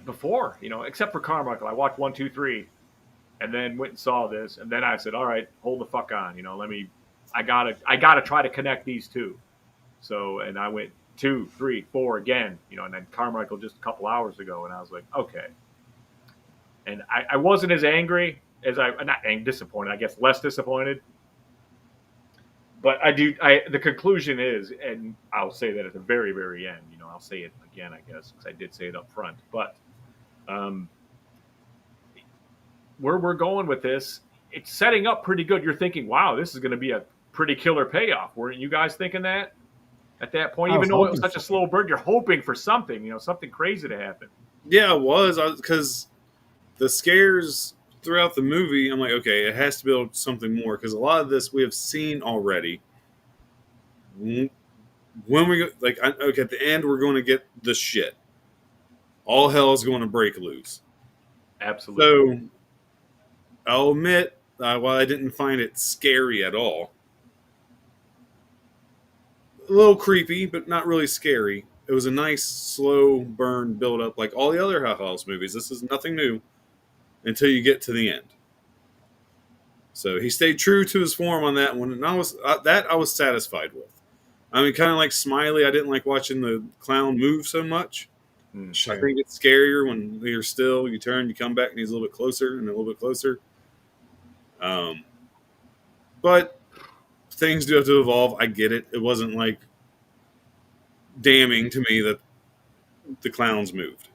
before, you know, except for Carmichael. I watched 1, 2, 3, and then went and saw this, and then I said, all right, hold the fuck on. You know, I gotta try to connect these two. So, and I went 2, 3, 4 again, you know, and then Carmichael just a couple hours ago, and I was like, okay. And I wasn't as angry as disappointed, I guess less disappointed. But the conclusion is, and I'll say that at the very, very end, you know, I'll say it again, I guess, because I did say it up front. But where we're going with this, it's setting up pretty good. You're thinking, wow, this is going to be a pretty killer payoff. Weren't you guys thinking that at that point? Even though it was such a slow burn, you're hoping for something, you know, something crazy to happen. Yeah, it was. Because the scares throughout the movie, I'm like, okay, it has to build something more, because a lot of this we have seen already. When we go, like, okay, at the end, we're going to get the shit. All hell is going to break loose. Absolutely. So, I'll admit, while I didn't find it scary at all, a little creepy, but not really scary. It was a nice, slow burn build up, like all the other Hell House movies. This is nothing new until you get to the end. So he stayed true to his form on that one, and I was satisfied with. I mean, kind of like Smiley, I didn't like watching the clown move so much. Sure. I think it's scarier when you're still, you turn, you come back, and he's a little bit closer and a little bit closer. But things do have to evolve. I get it. It wasn't like damning to me that the clowns moved.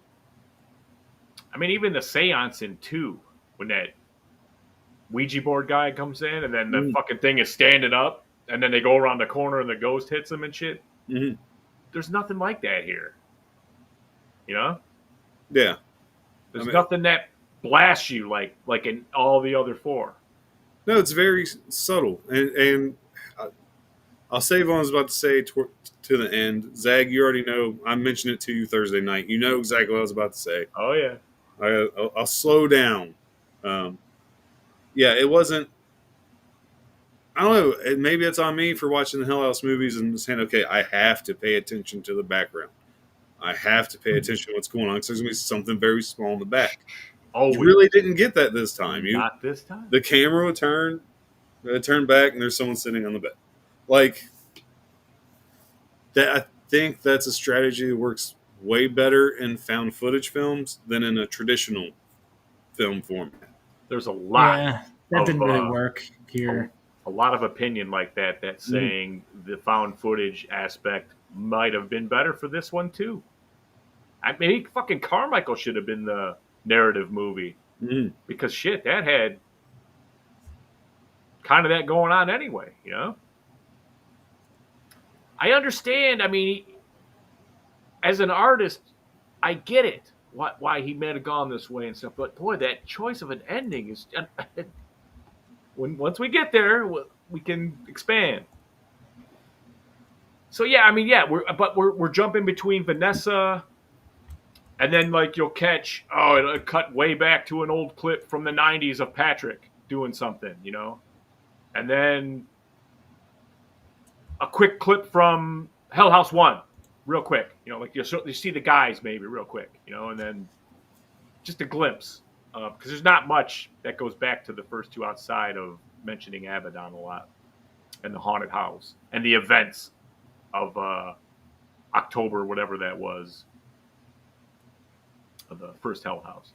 I mean, even the seance in 2, when that Ouija board guy comes in and then the fucking thing is standing up and then they go around the corner and the ghost hits him and shit. Mm-hmm. There's nothing like that here. You know? Yeah. There's nothing that blasts you like in all the other 4. No, it's very subtle. And I'll save what I was about to say to the end. Zag, you already know. I mentioned it to you Thursday night. You know exactly what I was about to say. Oh, yeah. I'll slow down. Yeah, it wasn't. I don't know. Maybe it's on me for watching the Hell House movies and saying, okay, I have to pay attention to the background. I have to pay attention to what's going on because there's going to be something very small in the back. Oh, you really didn't get that this time. Not this time. The camera would turn back, and there's someone sitting on the bed. Like that, I think that's a strategy that works way better in found footage films than in a traditional film format. There's a lot. Yeah, that didn't really work here. A lot of opinion like that saying the found footage aspect might have been better for this one too. I mean, fucking Carmichael should have been the narrative movie because shit, that had kind of that going on anyway, you know? I understand. I mean, as an artist, I get it. Why he might have gone this way and stuff. But boy, that choice of an ending is. Once we get there, we can expand. So yeah, I mean, yeah, we're jumping between Vanessa, and then like you'll catch it'll cut way back to an old clip from the '90s of Patrick doing something, you know, and then a quick clip from Hell House 1. Real quick, you know, like you see the guys maybe real quick, you know, and then just a glimpse because there's not much that goes back to the first 2 outside of mentioning Abaddon a lot and the haunted house and the events of October, whatever that was, of the first Hell House.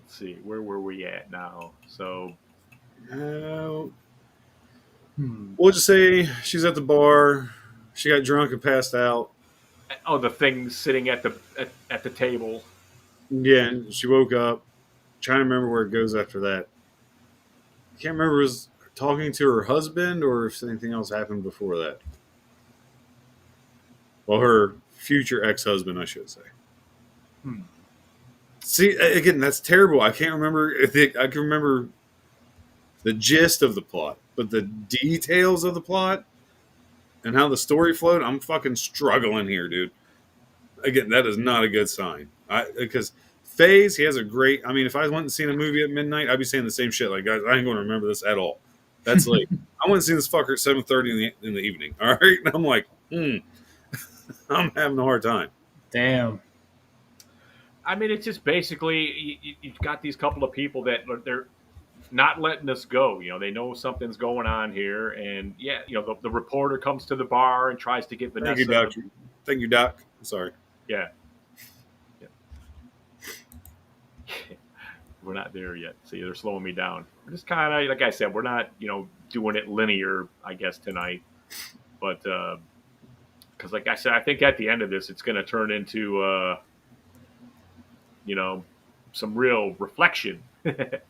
Let's see, where were we at now? So. We'll just say she's at the bar. She got drunk and passed out. Oh, the thing sitting at the table. Yeah, and she woke up. I'm trying to remember where it goes after that. I can't remember. It was talking to her husband or if anything else happened before that. Well, her future ex-husband, I should say. See, again, that's terrible. I can't remember. I can remember the gist of the plot, but the details of the plot and how the story flowed, I'm fucking struggling here, dude. Again, that is not a good sign. Because Faze, he has a great. I mean, if I went and seen a movie at midnight, I'd be saying the same shit. Like, guys, I ain't going to remember this at all. That's late. I went and seen this fucker at 7:30 in the evening. All right, and I'm like, I'm having a hard time. Damn. I mean, it's just basically you've got these couple of people that they're not letting us go. You know, they know something's going on here, and yeah, you know, the reporter comes to the bar and tries to get Vanessa. Thank you, Doc. Thank you, Doc. I'm sorry. Yeah. We're not there yet. See, they're slowing me down. We're just kind of, like I said, we're not, you know, doing it linear, I guess, tonight. But, because like I said, I think at the end of this, it's going to turn into, you know, some real reflection. But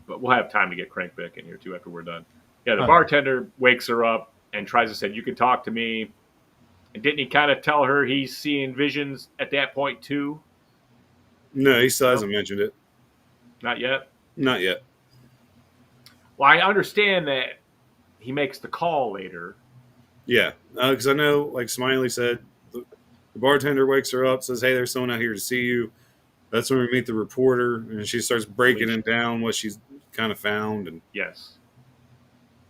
we'll have time to get Crank back in here, too, after we're done. Yeah, the bartender wakes her up and tries to say, you can talk to me. And didn't he kind of tell her he's seeing visions at that point, too? No, he still hasn't mentioned it. Not yet? Not yet. Well, I understand that he makes the call later. Yeah, because I know, like Smiley said, the bartender wakes her up, says, hey, there's someone out here to see you. That's when we meet the reporter, and she starts breaking it down, what she's kind of found. And yes.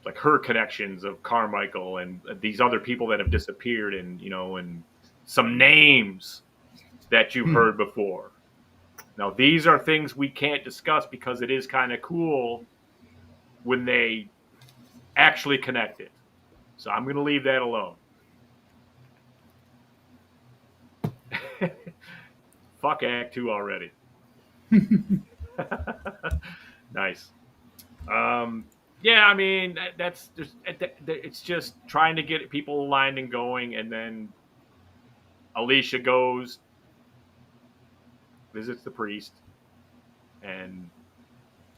Like her connections of Carmichael and these other people that have disappeared, and, you know, and some names that you've heard before. Now, these are things we can't discuss because it is kind of cool when they actually connect it. So I'm going to leave that alone. Fuck Act 2 already. Nice. Yeah, I mean, it's just trying to get people aligned and going, and then Alicia goes, visits the priest, and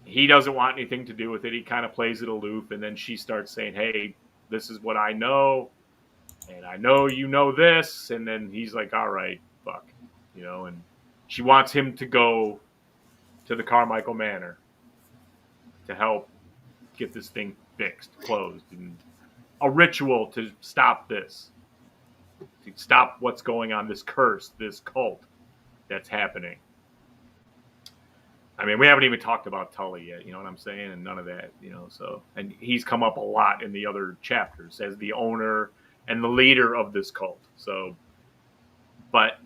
he doesn't want anything to do with it. He kind of plays it aloof, and then she starts saying, hey, this is what I know, and I know you know this, and then he's like, all right, fuck, you know, and she wants him to go to the Carmichael Manor to help get this thing fixed, closed, and a ritual to stop this, to stop what's going on, this curse, this cult that's happening. I mean, we haven't even talked about Tully yet, you know what I'm saying? And none of that, you know, so, and he's come up a lot in the other chapters as the owner and the leader of this cult. So, but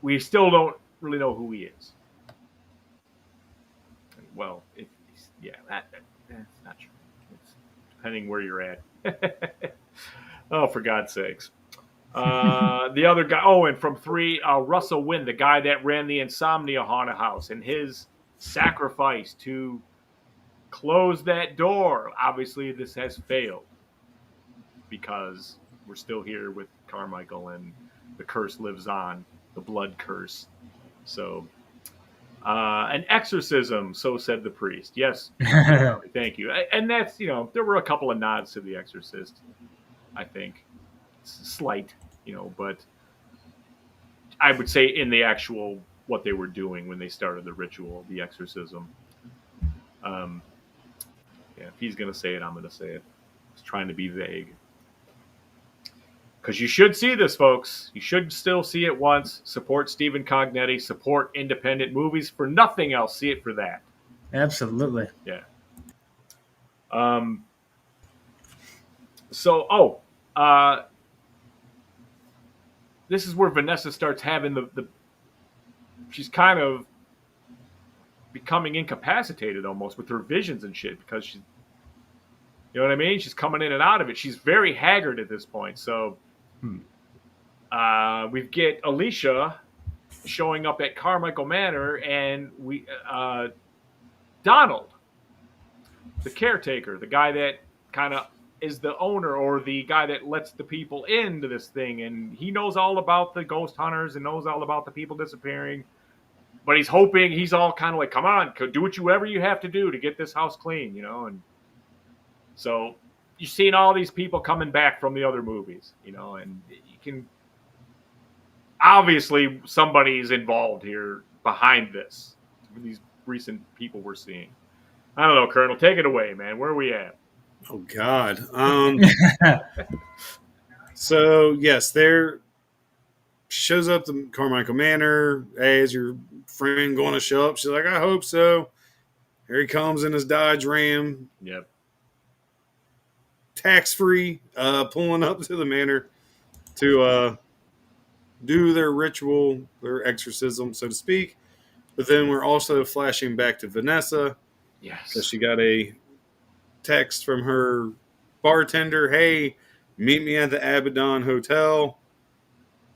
we still don't really know who he is. Well, that's not true. It's depending where you're at. Oh, for God's sakes. The other guy, and from 3, Russell Wynn, the guy that ran the Insomnia Haunted House, and his sacrifice to close that door. Obviously, this has failed because we're still here with Carmichael, and the curse lives on, the blood curse. So, an exorcism, so said the priest. Yes, thank you. And that's, you know, there were a couple of nods to The Exorcist, I think. Slight, you know, but I would say in the actual what they were doing when they started the ritual, the exorcism. Yeah, if he's gonna say it, I'm gonna say it. He's trying to be vague. Because you should see this, folks. You should still see it once. Support Stephen Cognetti. Support independent movies. For nothing else, see it for that. Absolutely. Yeah. This is where Vanessa starts having the she's kind of becoming incapacitated almost with her visions and shit because she's, you know what I mean? She's coming in and out of it. She's very haggard at this point. So we get Alicia showing up at Carmichael Manor, and we Donald, the caretaker, the guy that kind of is the owner or the guy that lets the people into this thing. And he knows all about the ghost hunters and knows all about the people disappearing. But he's hoping, he's all kind of like, come on, do whatever you have to do to get this house clean, you know. And So you're seeing all these people coming back from the other movies, you know, and you can obviously somebody's involved here behind this. These recent people we're seeing. I don't know, Colonel. Take it away, man. Where are we at? Oh God. So yes, there shows up to Carmichael Manor. Hey, is your friend going to show up? She's like, I hope so. Here he comes in his Dodge Ram. Yep. Tax free, pulling up to the manor to do their ritual, their exorcism, so to speak. But then we're also flashing back to Vanessa. Yes. Because she got a text from her bartender, hey, meet me at the Abaddon Hotel.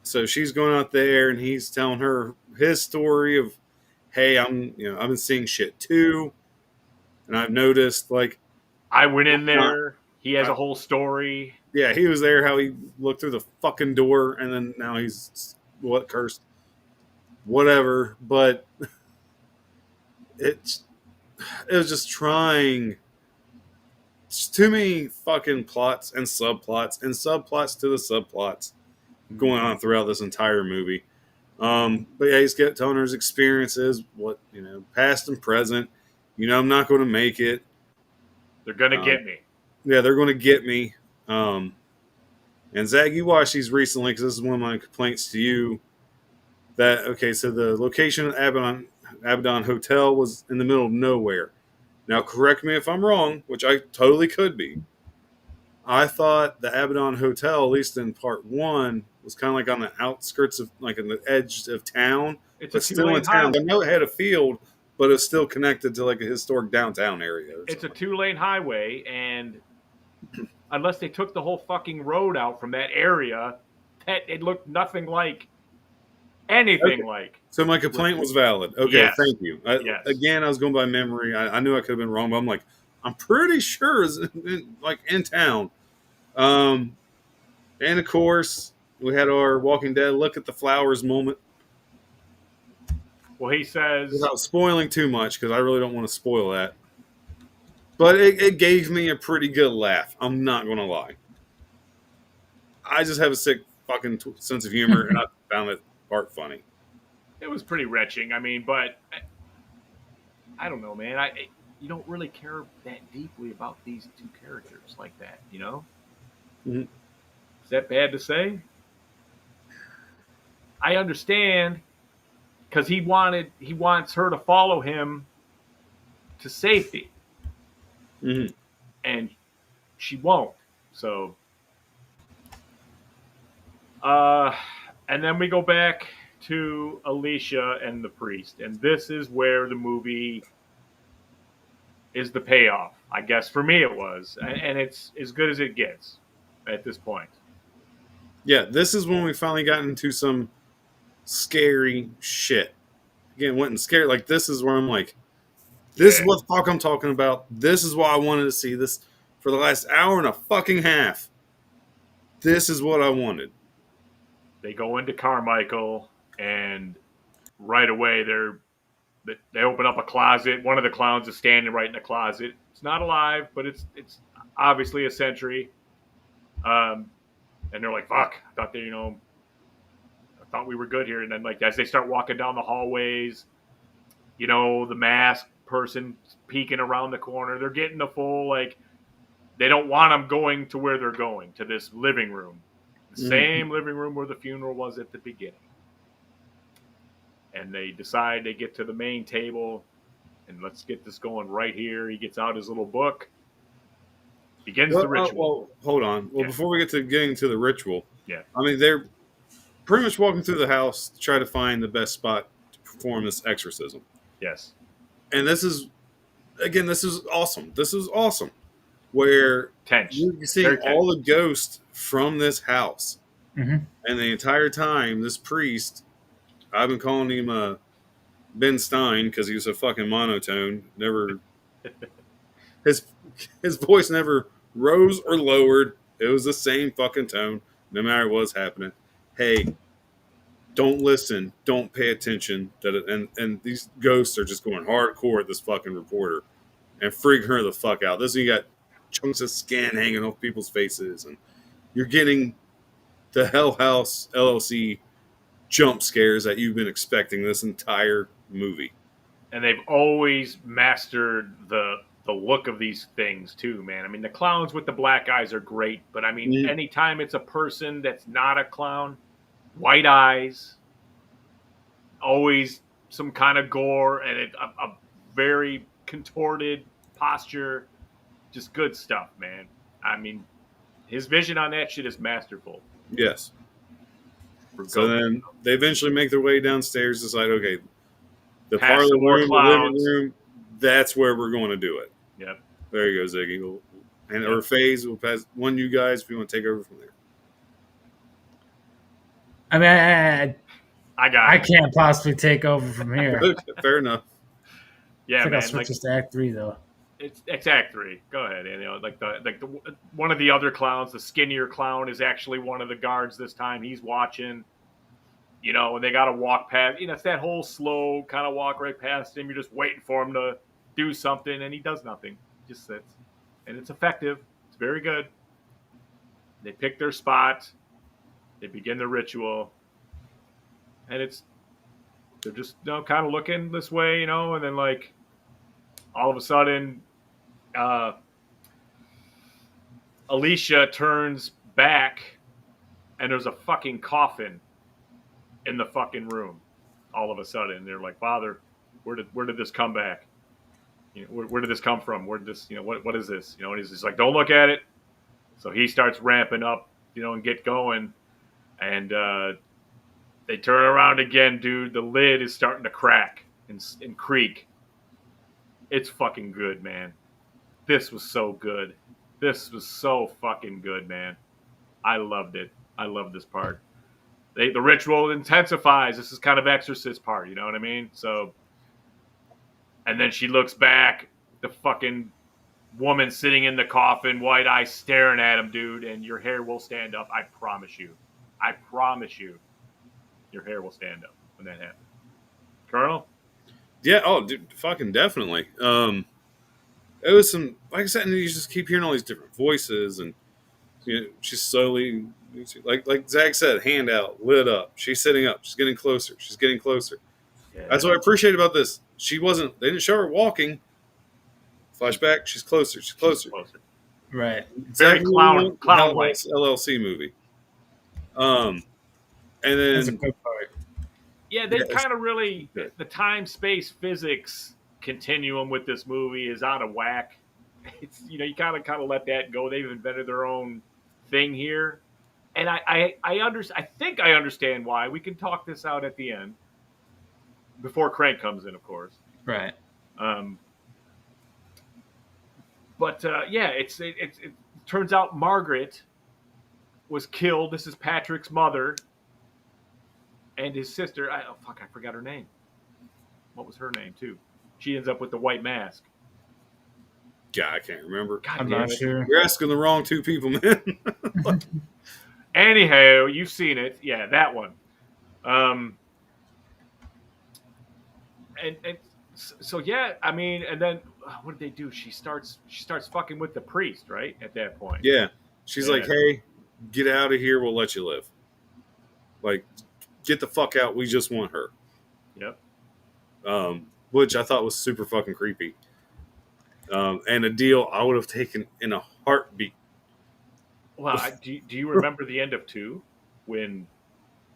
So she's going out there and he's telling her his story of, hey, I've been seeing shit too. And I've noticed, like, I went in there. He has a whole story. Yeah, he was there, how he looked through the fucking door, and then now he's, cursed? Whatever. But it was just trying. It's too many fucking plots and subplots to the subplots going on throughout this entire movie. But yeah, he's telling her his experiences, past and present. I'm not going to make it. They're going to get me. Yeah, they're going to get me. And Zach, you watched these recently because this is one of my complaints to you. So the location of Abaddon Hotel was in the middle of nowhere. Now, correct me if I'm wrong, which I totally could be. I thought the Abaddon Hotel, at least in part one, was kind of like on the outskirts of, like, in the edge of town. It's still in town. I know it had a field, but it's still connected to, like, a historic downtown area. It's a 2-lane highway, and unless they took the whole fucking road out from that area, it looked nothing like anything like. So my complaint was valid. Okay, yes. Thank you. Again, I was going by memory. I knew I could have been wrong, but I'm like, I'm pretty sure it's in town. And of course, we had our Walking Dead look at the flowers moment. Well, he says, without spoiling too much, because I really don't want to spoil that. But it gave me a pretty good laugh. I'm not going to lie. I just have a sick fucking sense of humor, and I found it part funny. It was pretty retching. I mean, but I don't know, man. You don't really care that deeply about these two characters like that, you know? Mm-hmm. Is that bad to say? I understand, because he wants her to follow him to safety. Mm-hmm. And she won't. So, and then we go back to Alicia and the priest, and this is where the movie is the payoff. I guess for me it was, and it's as good as it gets at this point. Yeah, this is when we finally got into some scary shit. Again, wasn't scared. Like, this is where I'm like, this is what the fuck I'm talking about. This is why I wanted to see this for the last hour and a fucking half. This is what I wanted. They go into Carmichael, and right away they open up a closet. One of the clowns is standing right in the closet. It's not alive, but it's obviously a sentry. And they're like, "Fuck! I thought we were good here." And then, like, as they start walking down the hallways, the masked person peeking around the corner. They're getting the full, like, they don't want them going to where they're going, to this living room. The same living room where the funeral was at the beginning. And they decide they get to the main table, and let's get this going right here. He gets out his little book, begins the ritual. Hold on. Well, before we get to getting to the ritual, yeah, I mean, they're pretty much walking through the house to try to find the best spot to perform this exorcism. Yes. And this is awesome. This is awesome. Where you see all the ghosts from this house. Mm-hmm. And the entire time, this priest, I've been calling him Ben Stein because he was so fucking monotone. Never, his voice never rose or lowered. It was the same fucking tone, no matter what's happening. Hey, don't listen. Don't pay attention. And these ghosts are just going hardcore at this fucking reporter and freaking her the fuck out. You got chunks of skin hanging off people's faces, and you're getting the Hell House LLC jump scares that you've been expecting this entire movie. And they've always mastered the look of these things too, man. I mean, the clowns with the black eyes are great, but I mean, anytime it's a person that's not a clown, white eyes, always some kind of gore, and a very contorted posture, just good stuff, man. I mean, his vision on that shit is masterful. Yes. So then they eventually make their way downstairs, decide, okay, the parlor room, the living room, that's where we're going to do it. Yep. There you go, Ziggy. And our phase will pass one of you guys if you want to take over from there. I mean, I it. can't possibly take over from here. Okay, fair enough. Yeah, I think man. I'll switch this to Act 3, though. It's Act 3. Go ahead. And, like the one of the other clowns, the skinnier clown, is actually one of the guards this time. He's watching. And they got to walk past. It's that whole slow kind of walk right past him. You're just waiting for him to do something, and he does nothing. He just sits. And it's effective. It's very good. They pick their spot. They begin the ritual. And they're just kind of looking this way, and then like all of a sudden Alicia turns back and there's a fucking coffin in the fucking room. All of a sudden, they're like, "Father, where did this come back? Where did this come from? Where did this? What is this? And he's just like, "Don't look at it." So he starts ramping up, and get going, and they turn around again, dude. The lid is starting to crack and creak. It's fucking good, man. This was so good. This was so fucking good, man. I loved it. I love this part. The ritual intensifies. This is kind of Exorcist part, you know what I mean? So, and then she looks back, the fucking woman sitting in the coffin, white eyes staring at him, dude, and your hair will stand up. I promise you. I promise you. Your hair will stand up when that happens. Colonel? Yeah, dude, fucking definitely. It was some, like I said, and you just keep hearing all these different voices, and she's slowly, like Zach said, hand out, lid up. She's sitting up. She's getting closer. She's getting closer. Yeah. That's what I appreciate about this. They didn't show her walking. Flashback, she's closer. She's closer. Right. Very clown like LLC movie. And then That's a good part. Yeah, they kind of really the time, space, physics continuum with this movie is out of whack. It's you kind of let that go. They've invented their own thing here, and I think I understand why. We can talk this out at the end before Crank comes in, of course. Right. But it turns out Margaret was killed. This is Patrick's mother. And his sister, I forgot her name. What was her name, too? She ends up with the white mask. Yeah, I can't remember. I'm not sure. You're asking the wrong two people, man. Anyhow, you've seen it. Yeah, that one. So, yeah, I mean, and then what did they do? She starts fucking with the priest, right? At that point. Yeah. She's like, hey, get out of here. We'll let you live. Like, get the fuck out. We just want her. Yep. Which I thought was super fucking creepy. And a deal I would have taken in a heartbeat. Well, do you remember the end of 2 when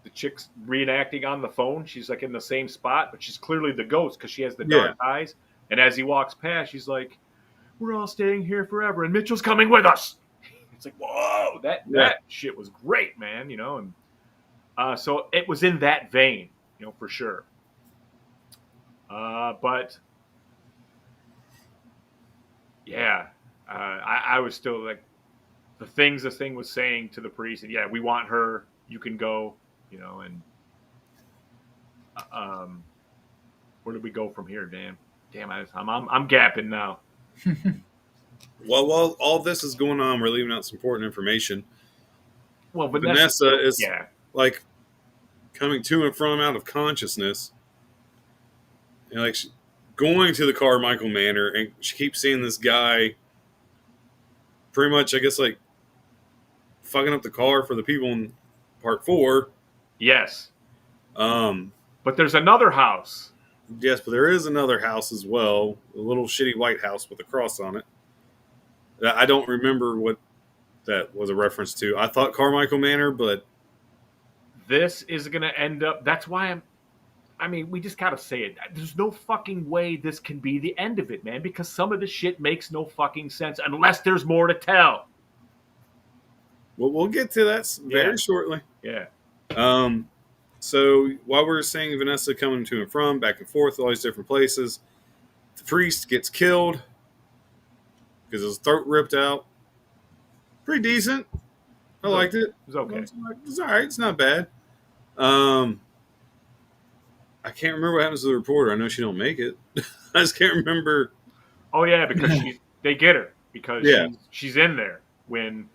the chick's reenacting on the phone? She's like in the same spot, but she's clearly the ghost because she has the dark eyes. And as he walks past, she's like, "We're all staying here forever, and Mitchell's coming with us." It's like, whoa, that shit was great, man. And so it was in that vein, for sure. But yeah, I was still like the things this thing was saying to the priest, and we want her. You can go, and where do we go from here, Dan? Damn, I'm gapping now. Well, while all this is going on, we're leaving out some important information. Well, Vanessa is like coming to and from out of consciousness, and like. She's going to the Carmichael Manor, and she keeps seeing this guy pretty much, I guess, like fucking up the car for the people in part 4. Yes. Um, But there's another house. yes, but there is another house as well, a little shitty white house with a cross on it. I don't remember what that was a reference to. I thought Carmichael Manor, but This is going to end up. That's why we just got to say it. There's no fucking way this can be the end of it, man, because some of the shit makes no fucking sense unless there's more to tell. we'll get to that very shortly. Yeah. So while we're seeing Vanessa coming to and from, back and forth, all these different places, the priest gets killed because his throat ripped out. Pretty decent. I liked it. It was okay. It's all right. It's not bad. I can't remember what happens to the reporter. I know she don't make it. I just can't remember. Oh yeah, because they get her because she's in there when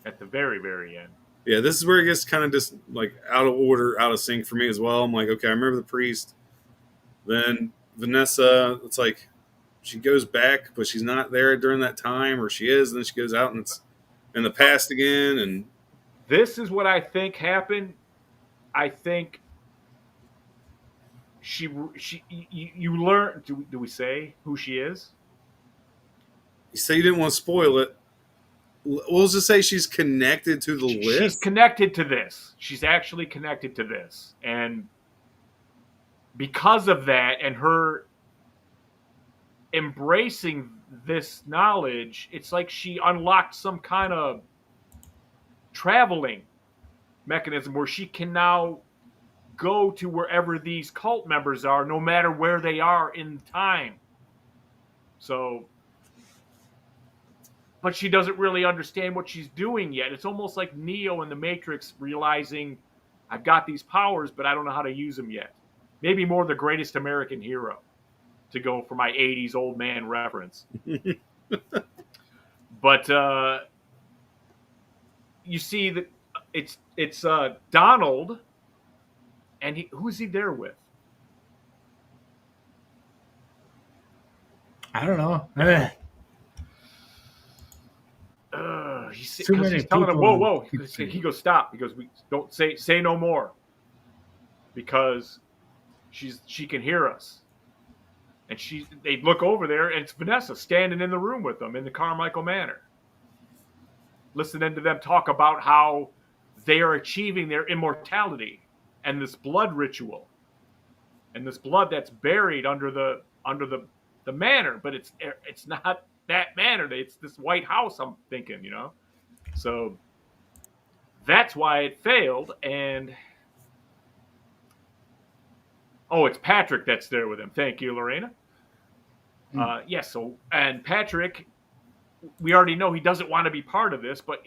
at the very, very end. Yeah, this is where it gets kind of just like out of order, out of sync for me as well. I'm like, okay, I remember the priest. Then Vanessa, it's like she goes back, but she's not there during that time, or she is, and then she goes out and it's in the past again. And this is what I think happened. I think you learn. Do we say who she is? you say you didn't want to spoil it. We'll just say she's connected to the list. She's connected to this. She's actually connected to this. And because of that and her embracing this knowledge, it's like she unlocked some kind of traveling mechanism where she can now go to wherever these cult members are, no matter where they are in time. So... but she doesn't really understand what she's doing yet. It's almost like Neo in the Matrix realizing, I've got these powers, but I don't know how to use them yet. Maybe more the greatest American hero, to go for my 80s old man reference. But you see that it's Donald, and who's he there with? I don't know. He's telling him, whoa. He goes, stop. He goes, we don't say no more. Because she can hear us. And they look over there, and it's Vanessa standing in the room with them in the Carmichael Manor. Listening to them talk about how they are achieving their immortality and this blood ritual. And this blood that's buried under the manor, but it's not that manor. It's this White House, I'm thinking, So that's why it failed. And it's Patrick that's there with him. Thank you, Lorena. Yes. So, and Patrick, we already know he doesn't want to be part of this, but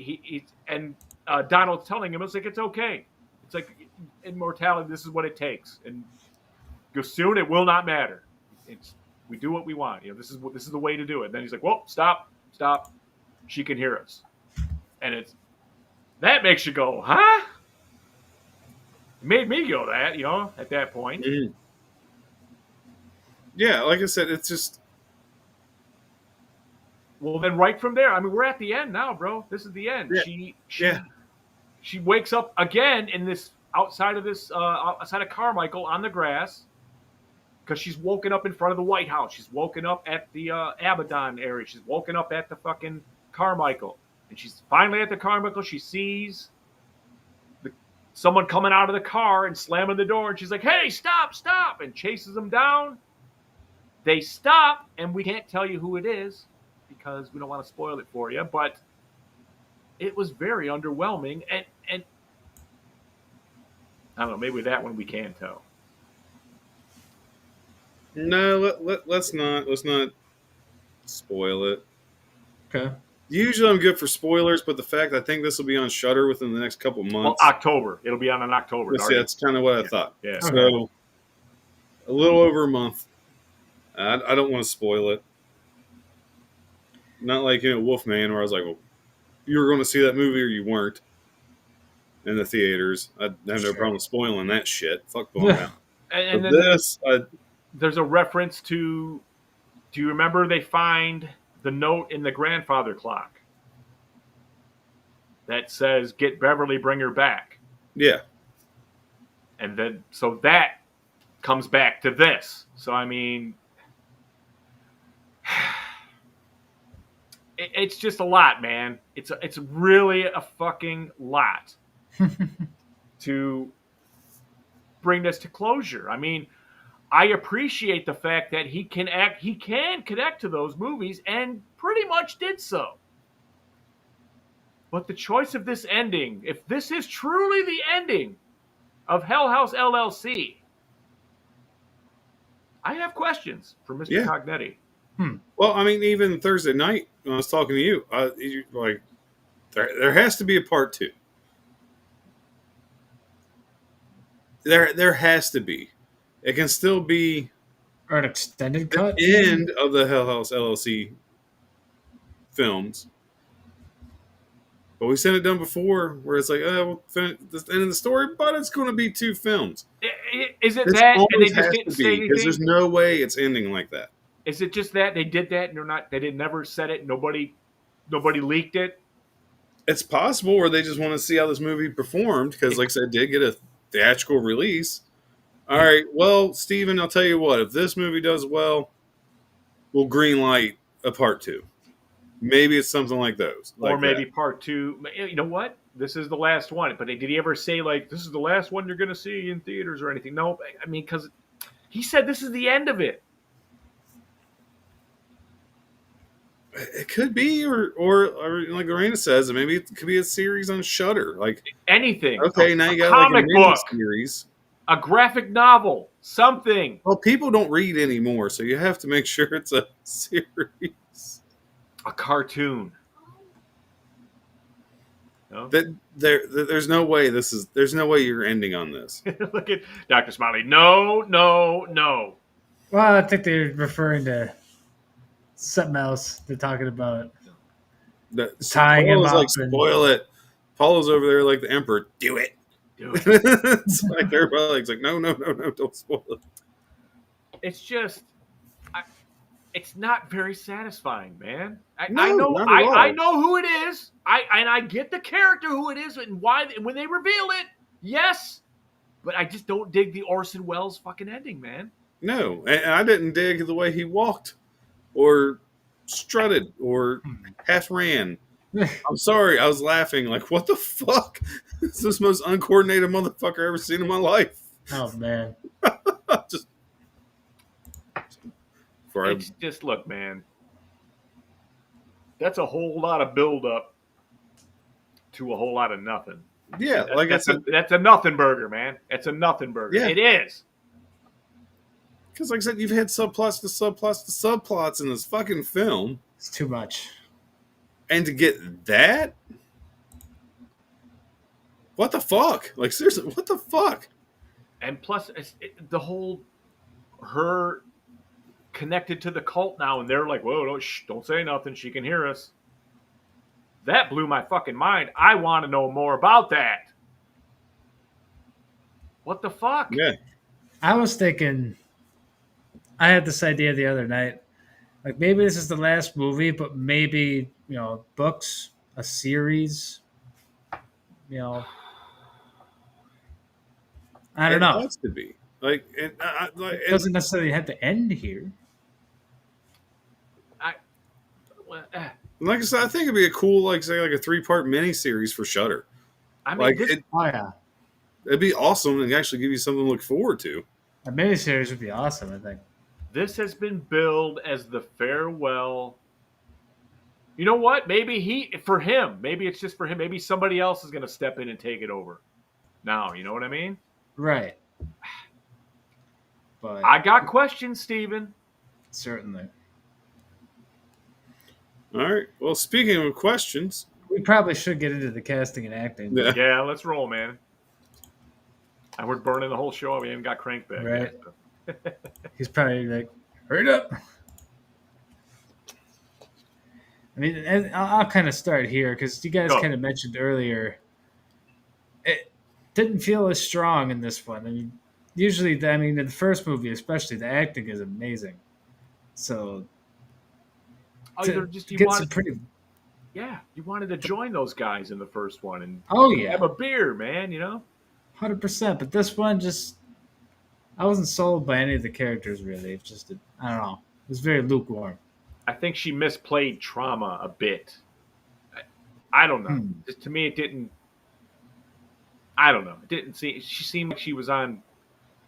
Donald's telling him, it's like, it's okay. It's like immortality. This is what it takes. And soon it will not matter. We do what we want. This is the way to do it. And then he's like, whoa, stop. She can hear us. And that makes you go, huh? It made me go that, at that point. Mm. Yeah, like I said, it's just... Well, then right from there, we're at the end now, bro. This is the end. Yeah. She wakes up again in this outside of Carmichael on the grass, because she's woken up in front of the White House. She's woken up at the Abaddon area. She's woken up at the fucking Carmichael. And she's finally at the Carmichael. She sees someone coming out of the car and slamming the door. And she's like, hey, stop. And chases them down. They stop, and we can't tell you who it is because we don't want to spoil it for you. But it was very underwhelming. And I don't know, maybe that one we can tell. No, let's not spoil it. Okay. Usually I'm good for spoilers, but the fact I think this will be on Shudder within the next couple months. Well, October. It'll be on in October. That's kind of what I thought. Yeah. So a little over a month. I don't want to spoil it. Not like Wolfman, where I was like, well, you were going to see that movie or you weren't in the theaters. I have no problem spoiling that shit. Fuck going out. And then there's a reference to. Do you remember they find the note in the grandfather clock that says, "Get Beverly, bring her back." Yeah. And then, so that comes back to this. So, I mean, it's just a lot, man. It's really a fucking lot to bring this to closure. I mean, I appreciate the fact that he can connect to those movies and pretty much did so. But the choice of this ending, if this is truly the ending of Hell House LLC, I have questions for Mr. Cognetti. Well, I mean, even Thursday night when I was talking to you, like, there has to be a part 2. There has to be. It can still be or an extended cut. The end of the Hell House LLC films. But we've seen it done before, where it's like, oh, we'll finish the end of the story, but it's going to be 2 films. Is it This that, and they always just has didn't to be, say because anything? there's no way it's ending like that. Is it just that they did that and they didn't never said it? Nobody leaked it. It's possible, or they just want to see how this movie performed, because, like I said, it did get a theatrical release. All right, well, Steven, I'll tell you what. If this movie does well, we'll greenlight a part 2. Maybe it's something like those. Or maybe part 2. You know what? This is the last one. But did he ever say, like, this is the last one you're going to see in theaters or anything? No. I mean, because he said this is the end of it. It could be, or like Lorena says, maybe it could be a series on Shudder. Like anything. Okay, now you got comic like a book series. A graphic novel, something. Well, people don't read anymore, so you have to make sure it's a series. A cartoon. No? There's no way there's no way you're ending on this. Look at Dr. Smiley. No. Well, I think they're referring to something else. They're talking about tying him up. Like, spoil it. Paulo's over there like the emperor. Do it. It's like everybody's like, no, don't spoil it. It's just, it's not very satisfying, man. I know who it is. I get the character who it is and why when they reveal it. Yes, but I just don't dig the Orson Welles fucking ending, man. No, and I didn't dig the way he walked, or strutted, or half ran. I'm sorry, I was laughing. Like, what the fuck? This is the most uncoordinated motherfucker I've ever seen in my life. Oh man. Just look, man. That's a whole lot of build up to a whole lot of nothing. Yeah, that's a nothing burger, man. It's a nothing burger. Yeah. It is. Because, like I said, you've had subplots to subplots to subplots in this fucking film. It's too much. And to get that? What the fuck? Like, seriously, what the fuck? And plus, the whole her connected to the cult now, and they're like, whoa, don't say nothing. She can hear us. That blew my fucking mind. I want to know more about that. What the fuck? Yeah. I was thinking, I had this idea the other night. Like, maybe this is the last movie, but maybe, books, a series, I don't know. It has to be. Like, it doesn't necessarily have to end here. Like I said, I think it'd be a cool, like, say, like a 3-part miniseries for Shudder. I mean, it'd be awesome and actually give you something to look forward to. A miniseries would be awesome, I think. This has been billed as the farewell. You know what? Maybe for him. Maybe it's just for him. Maybe somebody else is going to step in and take it over. Now, you know what I mean? Right. But I got questions, Stephen. Certainly. All right. Well, speaking of questions, we probably should get into the casting and acting. Yeah, let's roll, man. And we're burning the whole show. We haven't got Crank back. Right. Yet, so. He's probably like, hurry up. I mean, and I'll kind of start here because you guys kind of mentioned earlier it didn't feel as strong in this one. I mean, usually, in the first movie especially, the acting is amazing. So either just you get wanted, some pretty. you wanted to join those guys in the first one and Oh yeah, have a beer, man. 100%. But this one just, I wasn't sold by any of the characters really. It's just, I don't know. It was very lukewarm. I think she misplayed trauma a bit. I don't know. Hmm. Just, to me, it didn't. I don't know. It didn't see. She seemed like she was on,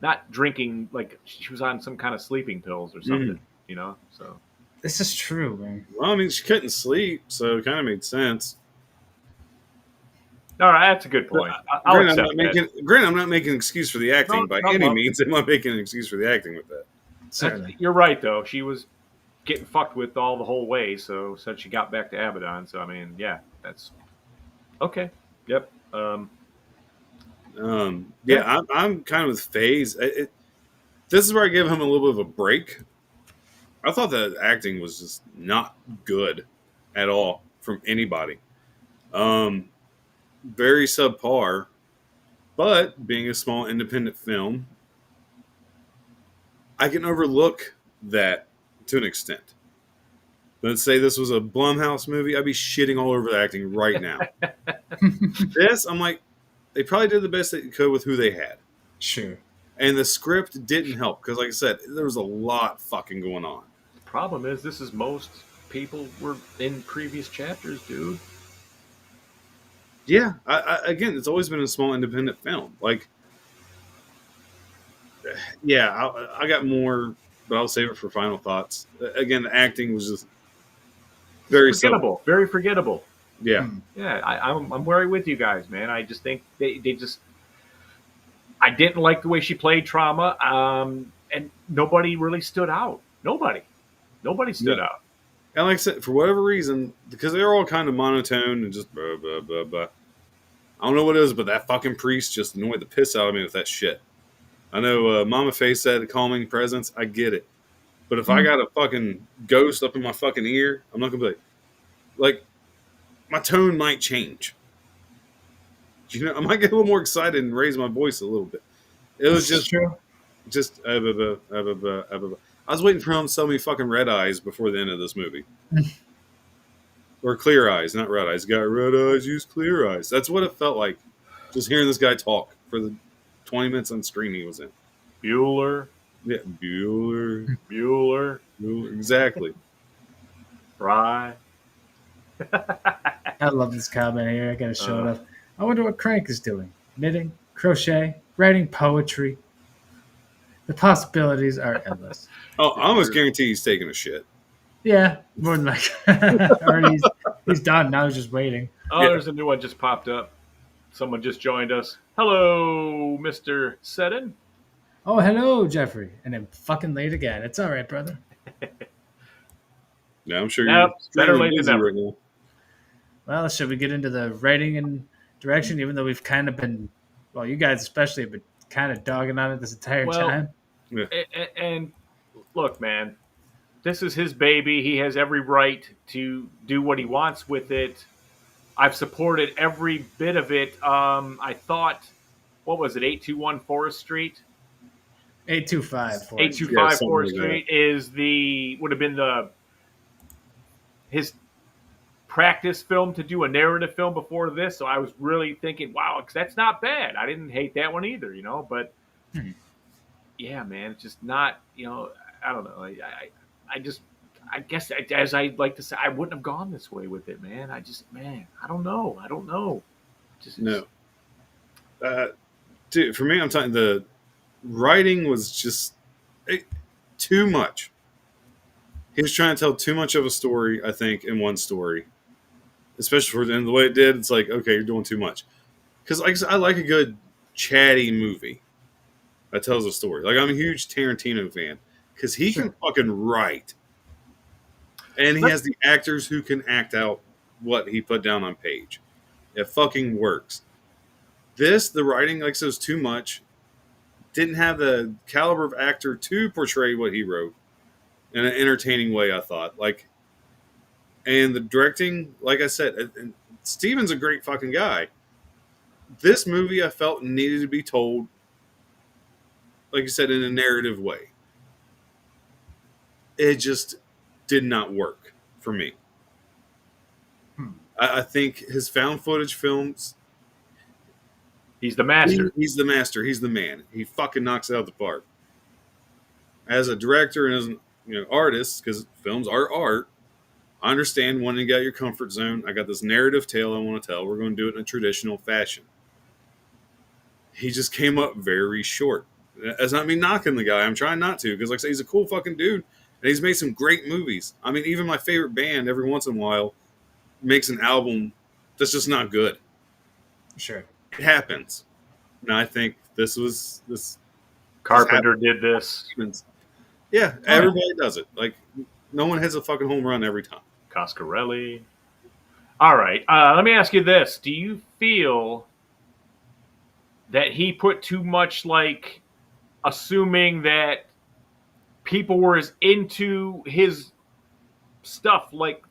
not drinking, like she was on some kind of sleeping pills or something. So This is true, man. Well, I mean, she couldn't sleep, so it kind of made sense. all right, that's a good point. I'll Granted, accept that. I'm not making an excuse for the acting by any means. I'm not making an excuse for the acting with that. Certainly. You're right, though. She was getting fucked with all the whole way, so since she got back to Abaddon. So I mean, yeah, that's okay. Yep. I'm kind of with Phase. This is where I give him a little bit of a break. I thought the acting was just not good at all from anybody. Very subpar, but being a small independent film, I can overlook that to an extent. Let's say this was a Blumhouse movie, I'd be shitting all over the acting right now. This, I'm like, they probably did the best they could with who they had. Sure. And the script didn't help because, like I said, there was a lot fucking going on. The problem is, this is most people were in previous chapters, dude. Yeah, again, it's always been a small independent film. Like, yeah, I got more, but I'll save it for final thoughts. Again, the acting was just very forgettable, very forgettable. Yeah, yeah. I'm worried with you guys, man. I just think they just. I didn't like the way she played Trauma, and nobody really stood out. Nobody stood out. And like I said, for whatever reason, because they're all kind of monotone and just blah, blah, blah, blah. I don't know what it is, but that fucking priest just annoyed the piss out of me with that shit. I know Mama Faye said calming presence. I get it. But if I got a fucking ghost up in my fucking ear, I'm not going to be like, my tone might change. I might get a little more excited and raise my voice a little bit. It was just I was waiting for him to sell me fucking red eyes before the end of this movie. Or clear eyes, not red eyes. Got red eyes, use clear eyes. That's what it felt like. Just hearing this guy talk for the 20 minutes on screen he was in. Bueller. Yeah, Bueller. Bueller. Exactly. Fry. I love this comment here. I gotta show it up. I wonder what Crank is doing. Knitting, crochet, writing poetry. The possibilities are endless. Oh, I almost guarantee he's taking a shit. Yeah, more than like. Or he's done. Now he's just waiting. Oh, there's a new one just popped up. Someone just joined us. Hello, Mr. Seddon. Oh, hello, Jeffrey. And I'm fucking late again. It's all right, brother. Yeah, I'm sure you're better late than never. right now. Well, should we get into the writing and direction, even though we've kind of been, well, you guys especially have been kind of dogging on it this entire time? Yeah. And look, man, this is his baby. He has every right to do what he wants with it. I've supported every bit of it. I thought, what was it, 821 Forest Street? 825 Forest 825 Forest Street would have been his practice film to do a narrative film before this. So I was really thinking, wow, that's not bad. I didn't hate that one either, but yeah, man, it's just not, I don't know. I guess, as I like to say, I wouldn't have gone this way with it, man. I don't know. No. Dude, for me, I'm talking, the writing was just too much. He was trying to tell too much of a story, I think, in one story. Especially for the end of the way it did, it's like, okay, you're doing too much. Because like I said, I like a good chatty movie that tells a story. Like, I'm a huge Tarantino fan because he can fucking write. And he has the actors who can act out what he put down on page. It fucking works. The writing, like I said, was too much. Didn't have the caliber of actor to portray what he wrote in an entertaining way, I thought. And the directing, like I said, and Steven's a great fucking guy. This movie, I felt, needed to be told, like you said, in a narrative way. It just did not work for me. Hmm. I think his found footage films. He's the master. He's the master. He's the man. He fucking knocks it out the park. As a director and as an artist, because films are art, I understand wanting to get out of your comfort zone. I got this narrative tale I want to tell. We're going to do it in a traditional fashion. He just came up very short. That's not me knocking the guy. I'm trying not to, because like I say, he's a cool fucking dude, and he's made some great movies. I mean, even my favorite band, every once in a while, makes an album that's just not good. Sure. It happens. And I think this. Carpenter did this. Yeah, everybody does it. Like, no one hits a fucking home run every time. Coscarelli. All right. Let me ask you this. Do you feel that he put too much, like, assuming that people were as into his stuff? Like,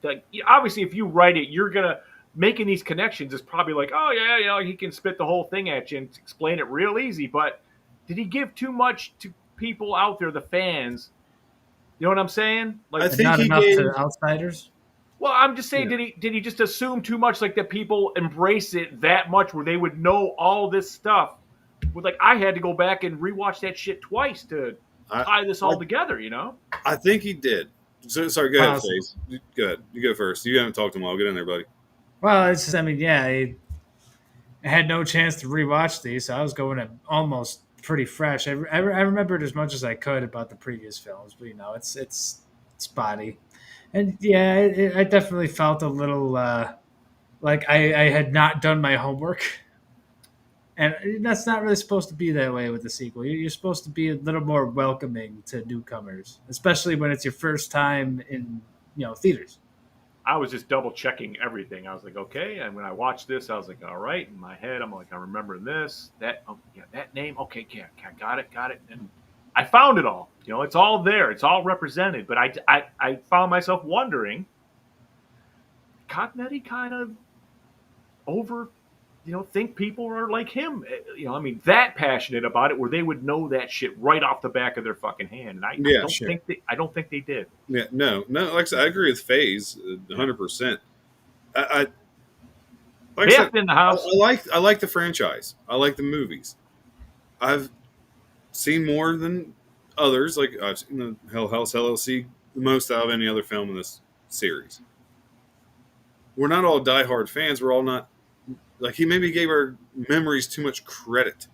obviously, if you write it, you're going to making these connections is probably like, oh, yeah, he can spit the whole thing at you and explain it real easy. But did he give too much to people out there, the fans? You know what I'm saying? Like, I think not he enough gave, to outsiders. well, I'm just saying, did he just assume too much, like that people embrace it that much, where they would know all this stuff? With like, I had to go back and rewatch that shit twice to tie this all together. You know? I think he did. So, sorry, go ahead, Faze. Go ahead. You go first. You haven't talked to him all. Get in there, buddy. Well, it's just, I mean, yeah, I had no chance to rewatch these, so I was going at almost pretty fresh. I remembered as much as I could about the previous films, but it's spotty, and yeah, I definitely felt a little like I had not done my homework, and that's not really supposed to be that way with the sequel. You're supposed to be a little more welcoming to newcomers, especially when it's your first time in theaters. I was just double checking everything. I was like, okay. And when I watched this, I was like, all right. In my head, I'm like, I remember this, that, that name. Okay, yeah, got it. And I found it all. It's all there. It's all represented. But I found myself wondering, Cognetti kind of think people are like him. I mean, that passionate about it, where they would know that shit right off the back of their fucking hand. And I don't think they did. Yeah, no. Like I said, I agree with Faze 100%. I like I said, in the house. I like the franchise. I like the movies. I've seen more than others. Like, I've seen the Hell House LLC the most out of any other film in this series. We're not all diehard fans. We're all not. Like, he maybe gave our memories too much credit.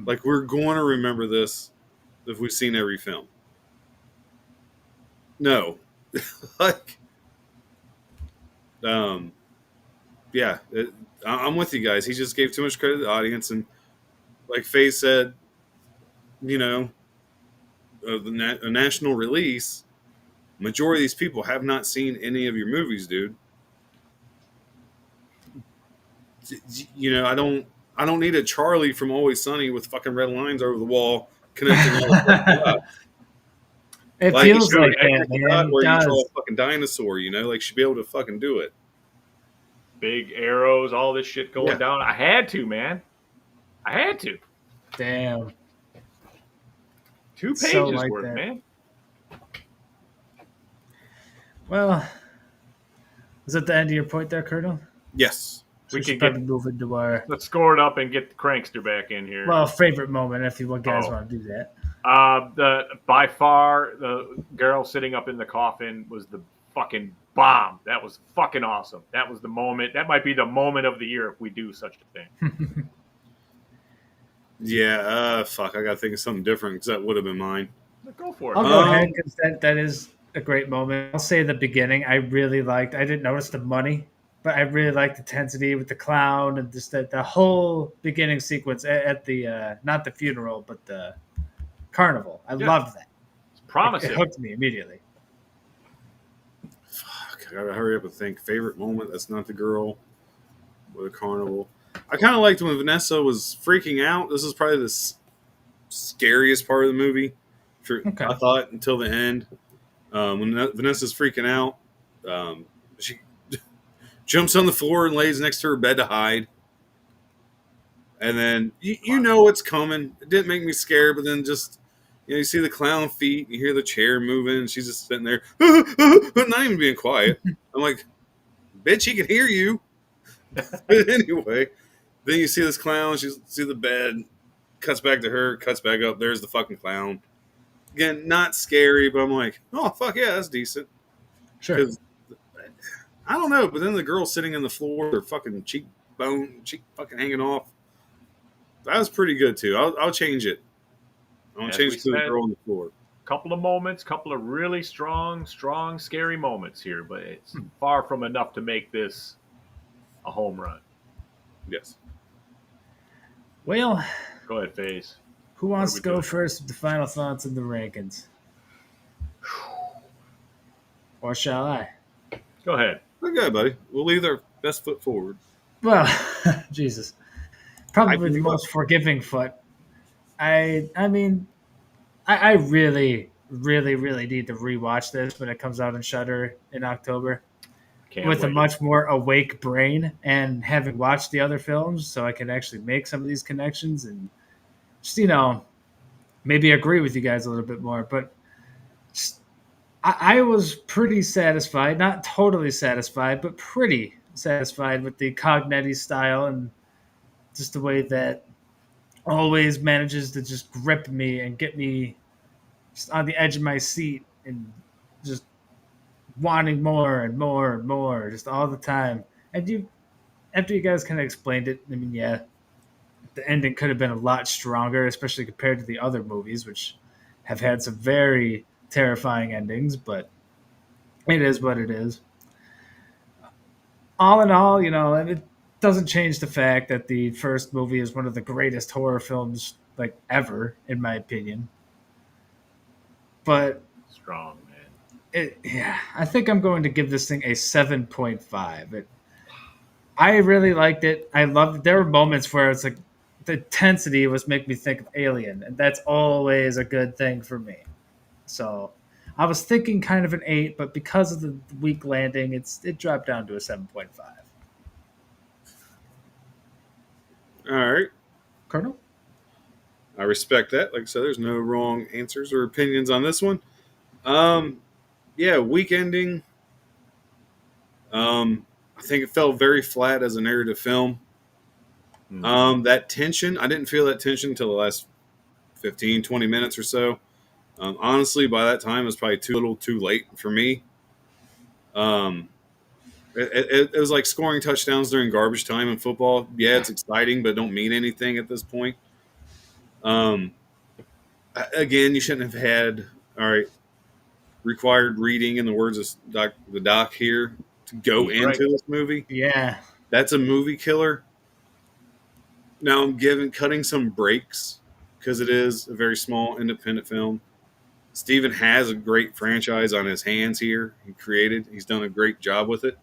Like, we're going to remember this if we've seen every film. No. Like, yeah, I'm with you guys. He just gave too much credit to the audience. And like Faye said, a national release, majority of these people have not seen any of your movies, dude. I don't need a Charlie from Always Sunny with fucking red lines over the wall connecting all the up. It feels like that, man. Where you draw a fucking dinosaur, like she'd be able to fucking do it. Big arrows, all this shit going down. I had to, man. I had to. Damn. 2 pages worth, man. Well, is that the end of your point there, Colonel? Yes. We could probably move into our. Let's score it up and get the Crankster back in here. Well, favorite moment, if you guys want to do that. By far, the girl sitting up in the coffin was the fucking bomb. That was fucking awesome. That was the moment. That might be the moment of the year if we do such a thing. Yeah, fuck. I got to think of something different because that would have been mine. Go for it. I'll go ahead because that is a great moment. I'll say the beginning. I really liked. I didn't notice the money. But I really liked the intensity with the clown and just the whole beginning sequence at the not the funeral, but the carnival. I loved that. It's promising. It hooked me immediately. Fuck, I gotta hurry up and think. Favorite moment that's not the girl with the carnival. I kind of liked when Vanessa was freaking out. This is probably the scariest part of the movie. I thought until the end. When Vanessa's freaking out, she jumps on the floor and lays next to her bed to hide. And then you know what's coming. It didn't make me scared, but then just, you see the clown feet, you hear the chair moving, and she's just sitting there, not even being quiet. I'm like, bitch, he can hear you. But anyway, then you see this clown, she see the bed, cuts back to her, cuts back up, there's the fucking clown. Again, not scary, but I'm like, oh, fuck yeah, that's decent. Sure. Because, I don't know, but then the girl sitting on the floor, her fucking cheek fucking hanging off. That was pretty good, too. I'll change it. I'll change it to the girl on the floor. Couple of moments, couple of really strong, scary moments here, but it's far from enough to make this a home run. Yes. Well, go ahead, FaZe. Who wants to go first with the final thoughts and the rankings? Or shall I? Go ahead. Okay, buddy. We'll leave our best foot forward. Well, Jesus. Probably the most forgiving foot. I mean, I really, really, really need to rewatch this when it comes out in Shudder in October. With a much more awake brain and having watched the other films, so I can actually make some of these connections and just, maybe agree with you guys a little bit more. But I was pretty satisfied, not totally satisfied, but pretty satisfied with the Cognetti style and just the way that always manages to just grip me and get me just on the edge of my seat and just wanting more and more and more just all the time. And after you guys kind of explained it, I mean, yeah, the ending could have been a lot stronger, especially compared to the other movies, which have had some very terrifying endings, but it is what it is. All in all, it doesn't change the fact that the first movie is one of the greatest horror films like ever, in my opinion. But strong, man. I think I'm going to give this thing a 7.5. I really liked it. I loved it. There were moments where it's like the intensity was make me think of Alien, and that's always a good thing for me. So I was thinking kind of an 8, but because of the weak landing, it dropped down to a 7.5. All right. Colonel? I respect that. Like I said, there's no wrong answers or opinions on this one. Yeah, weak ending. I think it fell very flat as a narrative film. That tension, I didn't feel that tension until the last 15, 20 minutes or so. Honestly, by that time, it was probably too late for me. It was like scoring touchdowns during garbage time in football. Yeah, it's exciting, but it don't mean anything at this point. Again, you shouldn't have had, required reading, in the words of the doc here, to go into this movie. Yeah. That's a movie killer. Now I'm cutting some breaks because it is a very small independent film. Stephen has a great franchise on his hands here. He's done a great job with it.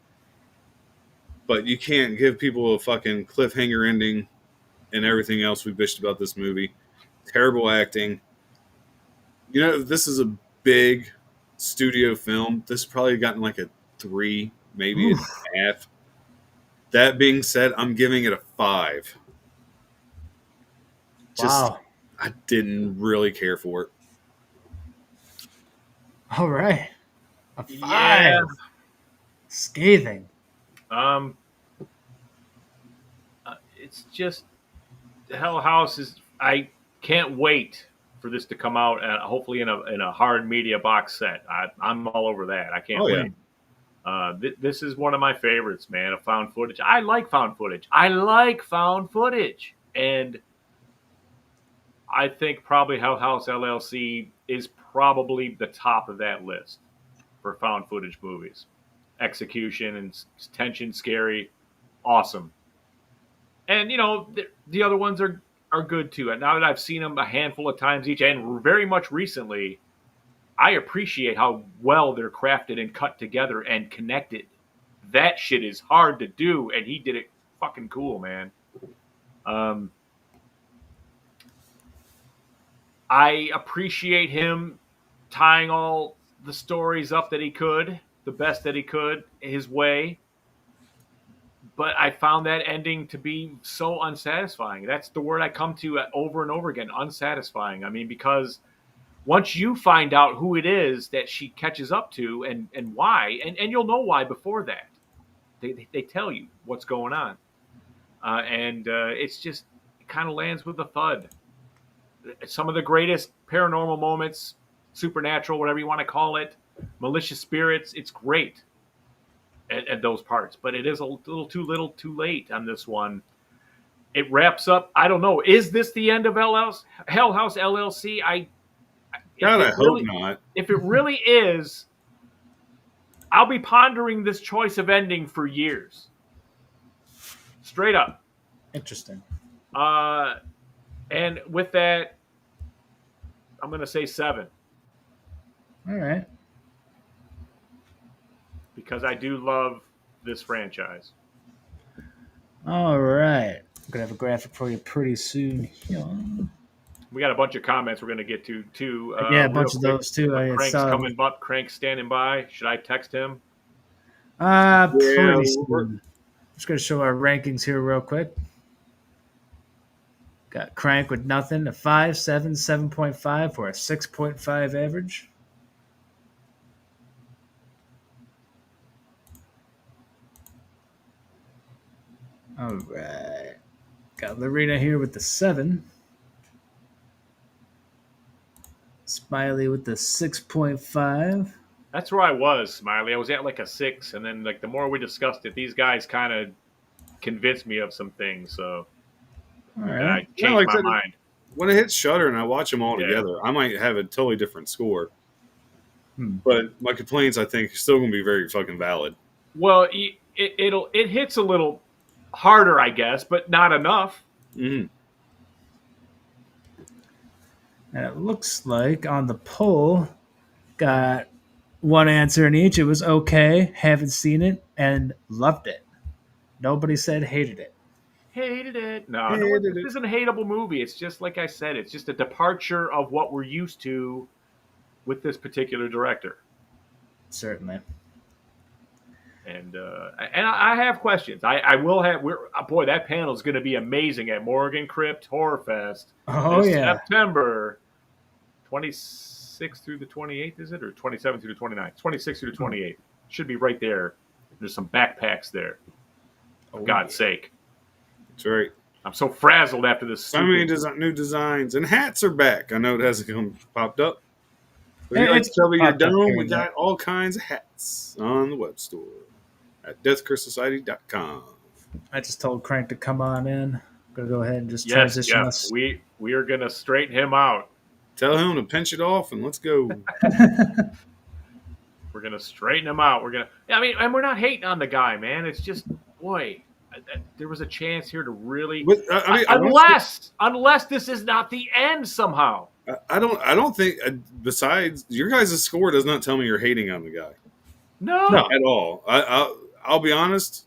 But you can't give people a fucking cliffhanger ending and everything else we bitched about this movie. Terrible acting. This is a big studio film. This probably gotten like a 3, maybe a half. That being said, I'm giving it a 5. Wow. I didn't really care for it. All right. A 5. Yeah. Scathing. It's just Hell House is. I can't wait for this to come out, hopefully in a hard media box set. I'm all over that. I can't wait. This is one of my favorites, man. Of found footage. I like found footage, and I think probably Hell House LLC is probably the top of that list for found footage movies. Execution and tension, scary, awesome. And the other ones are good too. And now that I've seen them a handful of times each, and very much recently, I appreciate how well they're crafted and cut together and connected. That shit is hard to do, and he did it fucking cool, man. I appreciate him tying all the stories up that he could, the best that he could, his way. But I found that ending to be so unsatisfying. That's the word I come to over and over again, unsatisfying. I mean, because once you find out who it is that she catches up to and why, and you'll know why before that. They tell you what's going on. It's just, it kind of lands with a thud. Some of the greatest paranormal moments, supernatural, whatever you want to call it, malicious spirits, it's great at those parts. But it is a little too late on this one. It wraps up. I don't know. Is this the end of Hell House LLC? God, I hope not. If it really is, I'll be pondering this choice of ending for years. Straight up. Interesting. And with that, I'm going to say 7. All right. Because I do love this franchise. All right. I'm going to have a graphic for you pretty soon here. We got a bunch of comments we're going to get to, too. Yeah, a bunch of those, too. Crank's standing by. Should I text him? Pretty soon. Just going to show our rankings here real quick. Got Crank with nothing, a 5, 7, 7.5 for a 6.5 average. All right. Got Lorena here with the 7. Smiley with the 6.5. That's where I was, Smiley. I was at like a 6, and then like the more we discussed it, these guys kind of convinced me of some things. So all right. I changed my mind. When it hits Shudder and I watch them all together, I might have a totally different score. But my complaints, I think, are still going to be very fucking valid. Well, it hits a little harder, I guess, but not enough. Mm-hmm. And it looks like on the poll, got one answer in each. It was okay, haven't seen it, and loved it. Nobody said hated it. Hated it. No, this isn't a hateable movie. It's just, like I said, it's just a departure of what we're used to with this particular director. Certainly. And I have questions. I will have. Boy, that panel is going to be amazing at Morgan Crypt Horror Fest. Oh yeah, September 26th through the 28th, is it, or 27th through the 29th? 26th through the 28th. Should be right there. There's some backpacks there. For God's sake. That's right. I'm so frazzled after this. So many new designs, and hats are back. I know it hasn't popped up. But if you like to cover your dome, we got all kinds of hats on the web store at deathcursesociety.com. I just told Crank to come on in. I'm going to go ahead and just transition us. We are going to straighten him out. Tell him to pinch it off and let's go. We're going to straighten him out. And we're not hating on the guy, man. It's just, boy, there was a chance here to really, unless this is not the end somehow. I don't think. Besides, your guys' score does not tell me you're hating on the guy. No, at all. I'll be honest.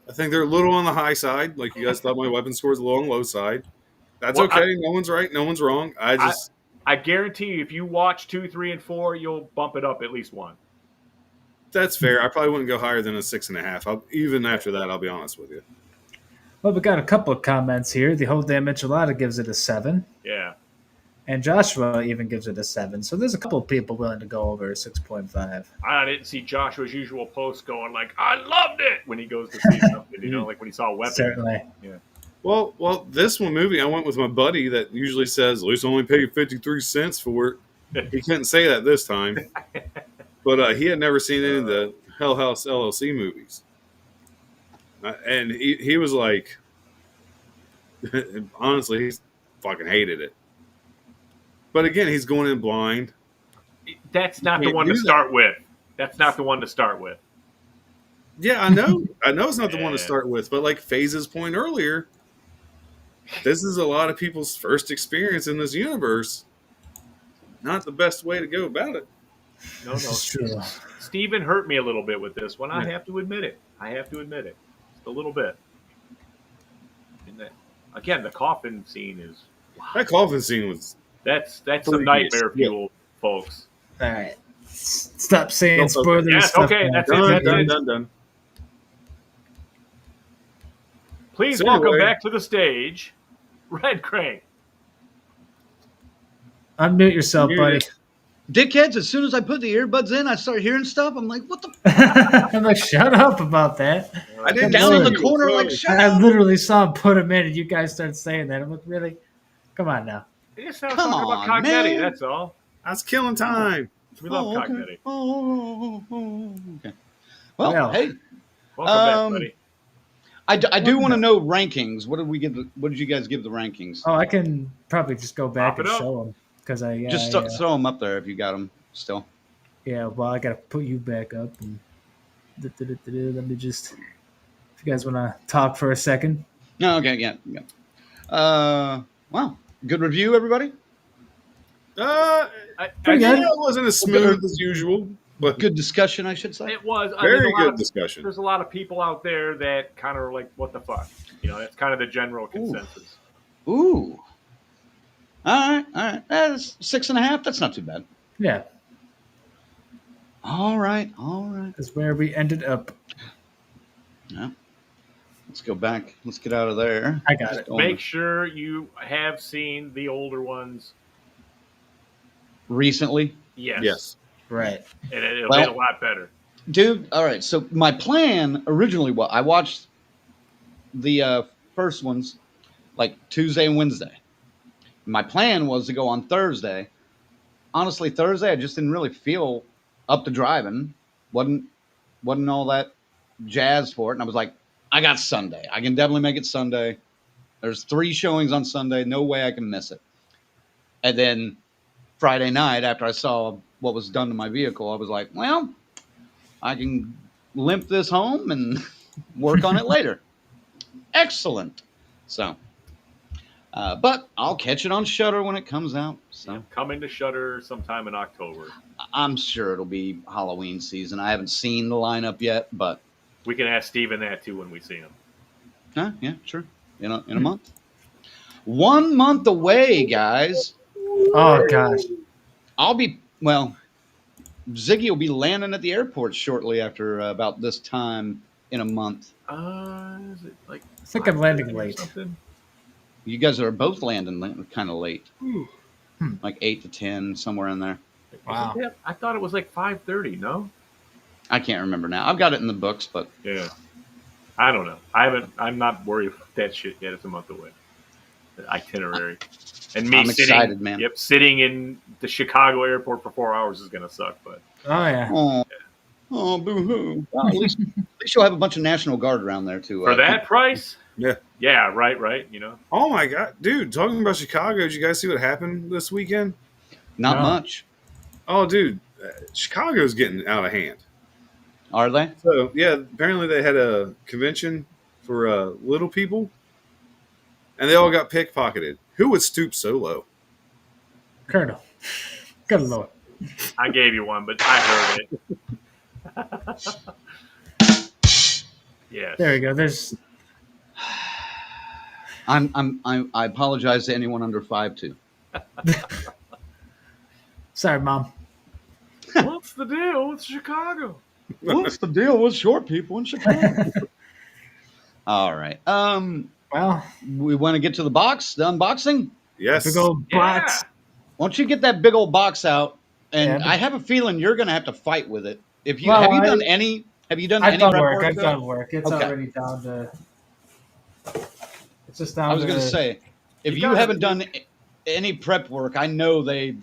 I think they're a little on the high side. Like you guys thought my weapon score is a little on the low side. That's okay. No one's right. No one's wrong. I guarantee you, if you watch 2, 3, and 4, you'll bump it up at least 1. That's fair. I probably wouldn't go higher than a 6.5. Even after that, I'll be honest with you. Well, we got a couple of comments here. The whole damn enchilada gives it a 7. Yeah. And Joshua even gives it a 7. So there's a couple of people willing to go over a 6.5. I didn't see Joshua's usual post going like, I loved it when he goes to see something, like when he saw Weapon. Certainly. Yeah. Well, this one movie, I went with my buddy that usually says, at least only paid 53 cents for it. He couldn't say that this time. But he had never seen any of the Hell House LLC movies. And he was like, honestly, he fucking hated it. But again, he's going in blind. That's not the one to start with. That's not the one to start with. Yeah, I know. I know it's not the one to start with. But like Faze's point earlier, this is a lot of people's first experience in this universe. Not the best way to go about it. No. Stephen hurt me a little bit with this one. I have to admit it. Just a little bit. And again, the coffin scene is... Wow. That coffin scene was... That's some nightmare fuel, folks. All right. Stop saying spoilers. Yes, okay. That's it. Done. Please welcome back to the stage, Red Crank. Unmute yourself, buddy. Dickheads, as soon as I put the earbuds in, I start hearing stuff. I'm like, what the? I'm like, shut up about that. I didn't Down in the see you, corner, so- like, shut I up. literally saw him put him in, and you guys started saying that. I'm like, really? Come on now. It just sounds Come talking about on, Cognetti, man. that's all. I was killing time. We love okay. Cognetti. Okay. Well, Well. hey, Welcome back, buddy. I do want to know rankings. What did we give? What did you guys give the rankings? Oh, I can probably just go back Pop it and up. show them because Just throw them up there if you got them still. yeah. Well, I gotta put you back up and let me just. If you guys want to talk for a second. No, okay, yeah. Wow, good review, everybody. Pretty good. It wasn't as smooth as usual, but Good discussion, I should say. It was. very there's a lot good of- discussion. There's a lot of people out there that kind of are like, what the fuck? You know, that's kind of the general consensus. Ooh. All right. That's 6.5. That's not too bad. Yeah, All right. that's where we ended up. Yeah. Let's go back. Let's get out of there. I got it. Make sure you have seen the older ones. Recently. Yes. Right. And it'll Well- be a lot better. Dude, all right. So my plan originally was I watched the first ones like Tuesday and Wednesday. My plan was to go on Thursday. Honestly, Thursday I just didn't really feel up to driving. wasn't all that jazz for it. And I was like, I got Sunday. I can definitely make it Sunday. There's 3 showings on Sunday. No way I can miss it. And then Friday night, after I saw what was done to my vehicle, I was like, well, I can limp this home and work on it later. Excellent. So, but I'll catch it on Shudder when it comes out. So Coming to Shudder sometime in October. I'm sure it'll be Halloween season. I haven't seen the lineup yet, but We can ask Steven that too when we see him. yeah, sure. In a month. 1 month away, guys. Oh gosh. Ziggy will be landing at the airport shortly after about this time in a month. Is it like I think I'm landing 5:30 or late. something? You guys are both landing kind of late. Hmm. Like 8 to 10, somewhere in there. Wow. Is it that? I thought it was like 5:30. No. I can't remember now. I've got it in the books, but Yeah. I don't know. I'm not worried about that shit yet. It's a month away. The itinerary. And me I'm sitting, excited, man. Yep, sitting in the Chicago airport for 4 hours is gonna suck. But Oh yeah. oh, boo-hoo. Well, at least you'll have a bunch of National Guard around there too. for that price, Yeah. yeah, right. You know, Oh my god, dude! Talking about Chicago, did you guys see what happened this weekend? Not No. much. Oh, dude, Chicago's getting out of hand. Are they? So yeah, apparently they had a convention for little people, and they all got pickpocketed. Who would stoop so low? Colonel. Good lord. I gave you one, but I heard it. Yes. There we go. There's I apologize to anyone under 5'2". sorry, Mom. What's the deal with Chicago? What's the deal with short people in Chicago? All right. Well, We want to get to the unboxing. Yes. big old Yeah. box. Why don't you get that big old box out? And Yeah, but- I have a feeling you're going to have to fight with it. Have you Well, done any? Have you done I've any done prep work. I've to done it? work. It's Okay. already down to. It's just down. I was to going to say, if you gotta- haven't done any prep work, I know they.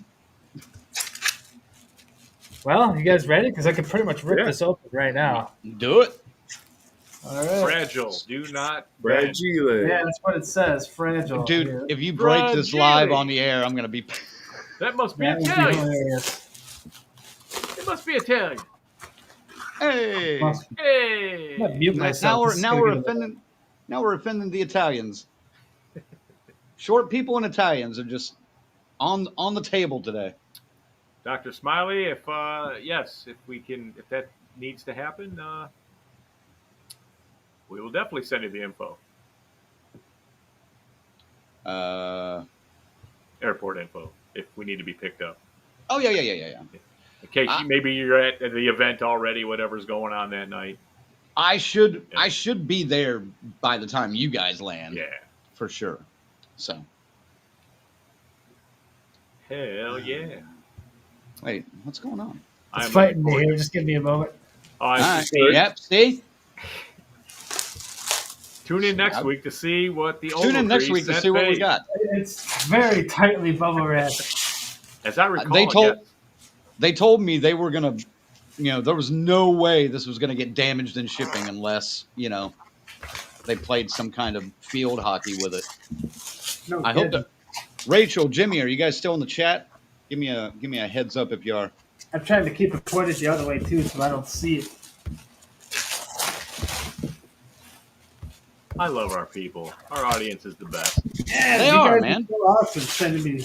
Well, you guys ready? Because I can pretty much rip Yeah. this open right now. Do it. All right. Fragile. Do not Brad bend. Gile. Yeah, that's what it says. Fragile. Dude, Here. if you break this live Fragile. on the air, I'm going to be. That must be That would be Italian. hilarious. It must be Italian. Hey. Must- Hey. I'm gonna mute Now myself. we're This is now gonna we're get a little- offending. Now we're offending the Italians. Short people and Italians are just on the table today. Dr. Smiley, if that needs to happen, we will definitely send you the info. Airport info, if we need to be picked up. Oh yeah. In case maybe you're at the event already, whatever's going on that night. I should be there by the time you guys land. Yeah. For sure. So Hell yeah. Wait, what's going on? It's I'm fighting me looking here. Just give me a moment. forward- All I right. see. Yep. See. Tune in next week to see what the Tune in next Ogletree week to sent see what we me. got. It's very tightly bubble wrapped. As I recall, They told yes. they told me they were gonna, there was no way this was gonna get damaged in shipping unless they played some kind of field hockey with it. No I hope kidding. that Rachel, Jimmy, are you guys still in the chat? Give me a heads up if you are. I'm trying to keep it pointed the other way too, so I don't see it. I love our people. Our audience is the best. Yeah, They you are, guys man. so awesome sending me.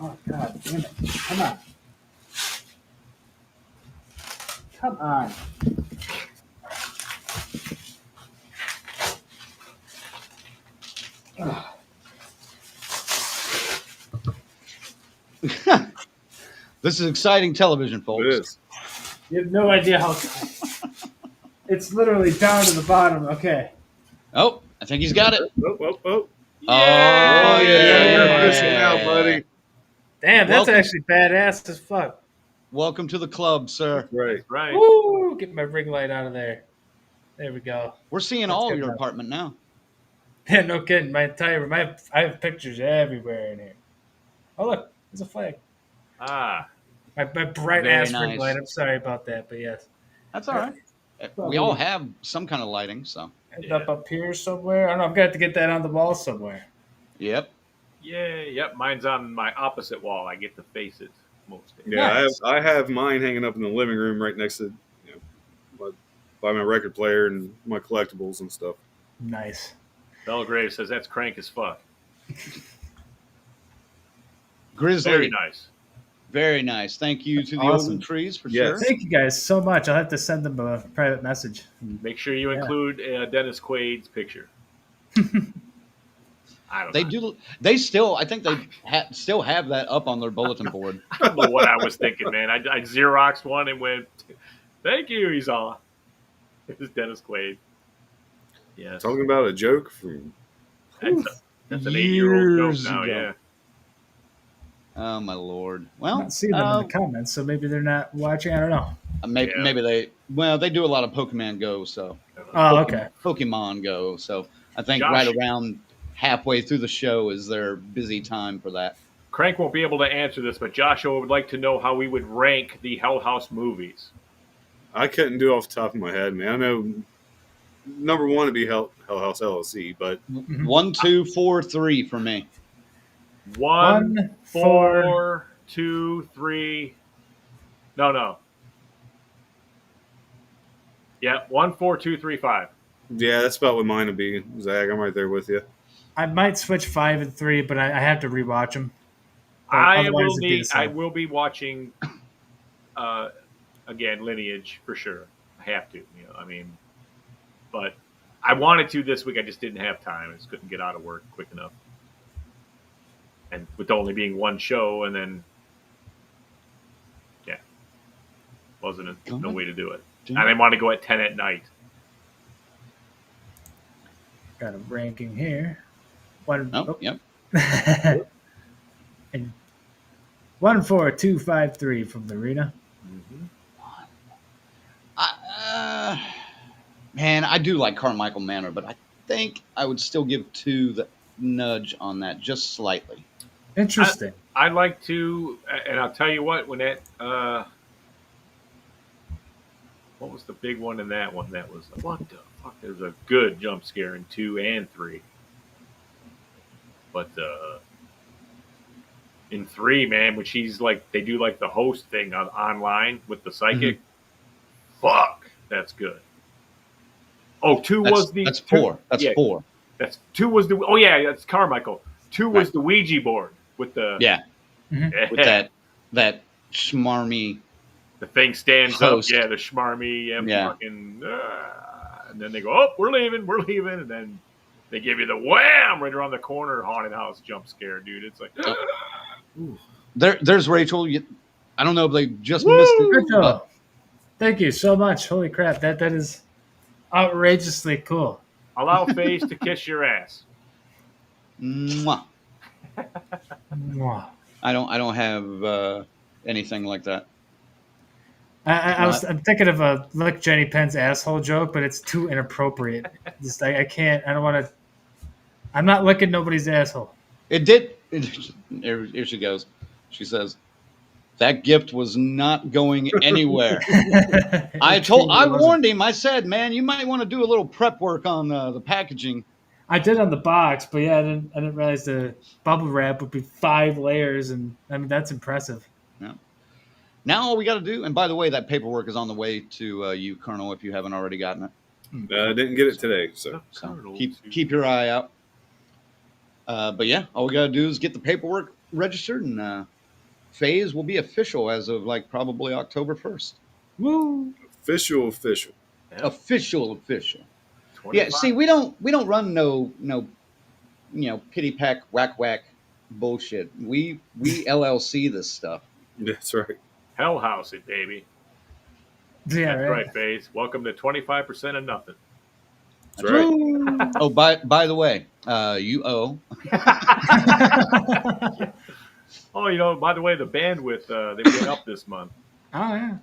Oh God, damn it! Come on, come on. Ugh. This is exciting television, folks. It is. You have no idea how. It's literally down to the bottom. Okay. Oh, I think he's got it. Oh. Oh, You're missing out, buddy. Damn, that's Welcome. actually badass as fuck. Welcome to the club, sir. Right. Right. Woo! Get my ring light out of there. There we go. We're seeing That's all good your enough. apartment now. Yeah, no kidding. My entire I have pictures everywhere in here. Oh look, there's a flag. Ah. My bright Very ass nice. ring light. I'm sorry about that, but yes. That's all right. We all have some kind of lighting, so. End up here somewhere. I don't know. I'm gonna have to get that on the wall somewhere. Yep. Yeah. Yep. Mine's on my opposite wall. I get to face it most days. Yeah, Nice. I have mine hanging up in the living room right next to by my record player and my collectibles and stuff. Nice. Belgrave says that's crank as fuck. Grizzly. Very nice. Very nice. Thank you to the Awesome. Open Trees for Yes. sure. Thank you guys so much. I'll have to send them a private message. Make sure you include Dennis Quaid's picture. I don't They know. do. They still. I think they still have that up on their bulletin board. I don't know what I was thinking, man. I Xeroxed one and went, "Thank you." He's all. It was Dennis Quaid. Yes, Talking about a joke from that's an 8-year-old Years joke now. ago. Yeah. Oh my lord. I'm Well, not seeing them in the comments, so maybe they're not watching. I don't know. maybe Yeah. maybe they do a lot of Pokemon Go, so Oh, okay. Pokemon Go. So I think Josh. right around halfway through the show is their busy time for that. Crank won't be able to answer this, but Joshua would like to know how we would rank the Hell House movies. I couldn't do off the top of my head, man. I know number one would be Hell House LLC, but 1, 2, 4, 3 for me. 1, 4, 2, 3. No. Yeah, 1, 4, 2, 3, 5. yeah, that's about what mine would be. Zach, I'm right there with you. I might switch 5 and 3, but I have to rewatch them. I will be watching again Lineage for sure. I have to, but I wanted to this week. I just didn't have time. I just couldn't get out of work quick enough, and with only being one show, and then no way to do it. I didn't want to go at 10 at night. Got a ranking here. One. Oh, oh. yep. And 1, 4, 2, 5, 3 from the arena. Man, I do like Carmichael Manor, but I think I would still give 2 the nudge on that just slightly. Interesting. I'd like to, and I'll tell you what. When that, what was the big one in that one? That was what the fuck? There's a good jump scare in 2 and 3, but in 3, man, when she's like, they do like the host thing online with the psychic. Fuck, that's good. Oh, 2 was the that's 2, 4. That's 4. That's 2 was the. Oh yeah, that's Carmichael. 2 was the Ouija board with the with that schmarmy. The thing stands host. up. Yeah, the schmarmy. Yeah. Fucking, and then they go, "Oh, we're leaving," and then they give you the wham right around the corner haunted house jump scare, dude. It's like. There's Rachel. I don't know if they just Woo! missed it. Rachel, thank you so much. Holy crap, that is outrageously cool. Allow Face to kiss your ass. Mwah. Mwah. I don't have anything like that. I'm thinking of a lick Jenny Penn's asshole joke, but it's too inappropriate. Just I can't. I don't want to. I'm not licking nobody's asshole. It did. Here she goes. She says, "That gift was not going anywhere." I warned him. I said, "Man, you might want to do a little prep work on the packaging." I did on the box, but yeah, I didn't realize the bubble wrap would be 5 layers, and I mean that's impressive. Yeah. Now all we got to do, and by the way, that paperwork is on the way to you, Colonel, if you haven't already gotten it. I didn't get it today, so keep your eye out. But yeah, all we got to do is get the paperwork registered, and phase will be official as of like probably October 1st. Woo! Official. Yeah. Official. 25. Yeah, see, we don't run no pity pack whack bullshit. We LLC this stuff. That's right. Hell House it, baby. Yeah, That's right, Faze. Welcome to 25% of nothing. That's right. Oh, by the way, you owe. Oh, by the way, the bandwidth they went up this month. Oh yeah.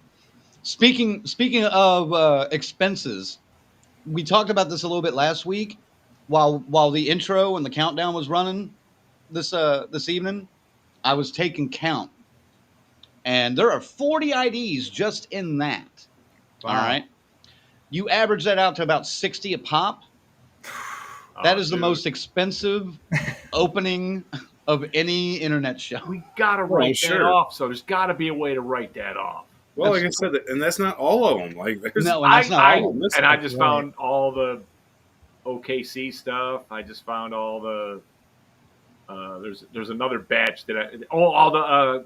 Speaking of expenses, we talked about this a little bit last week, while the intro and the countdown was running this evening. I was taking count, and there are 40 IDs just in that. Wow. All right, you average that out to about 60 a pop. That is the most expensive opening of any internet show. We gotta write that off. So there's got to be a way to write that off. Well, like I said, and that's not all of them. Like, there's no, and that's not all of them. And I just found all the OKC stuff. I just found all the. There's another batch that all the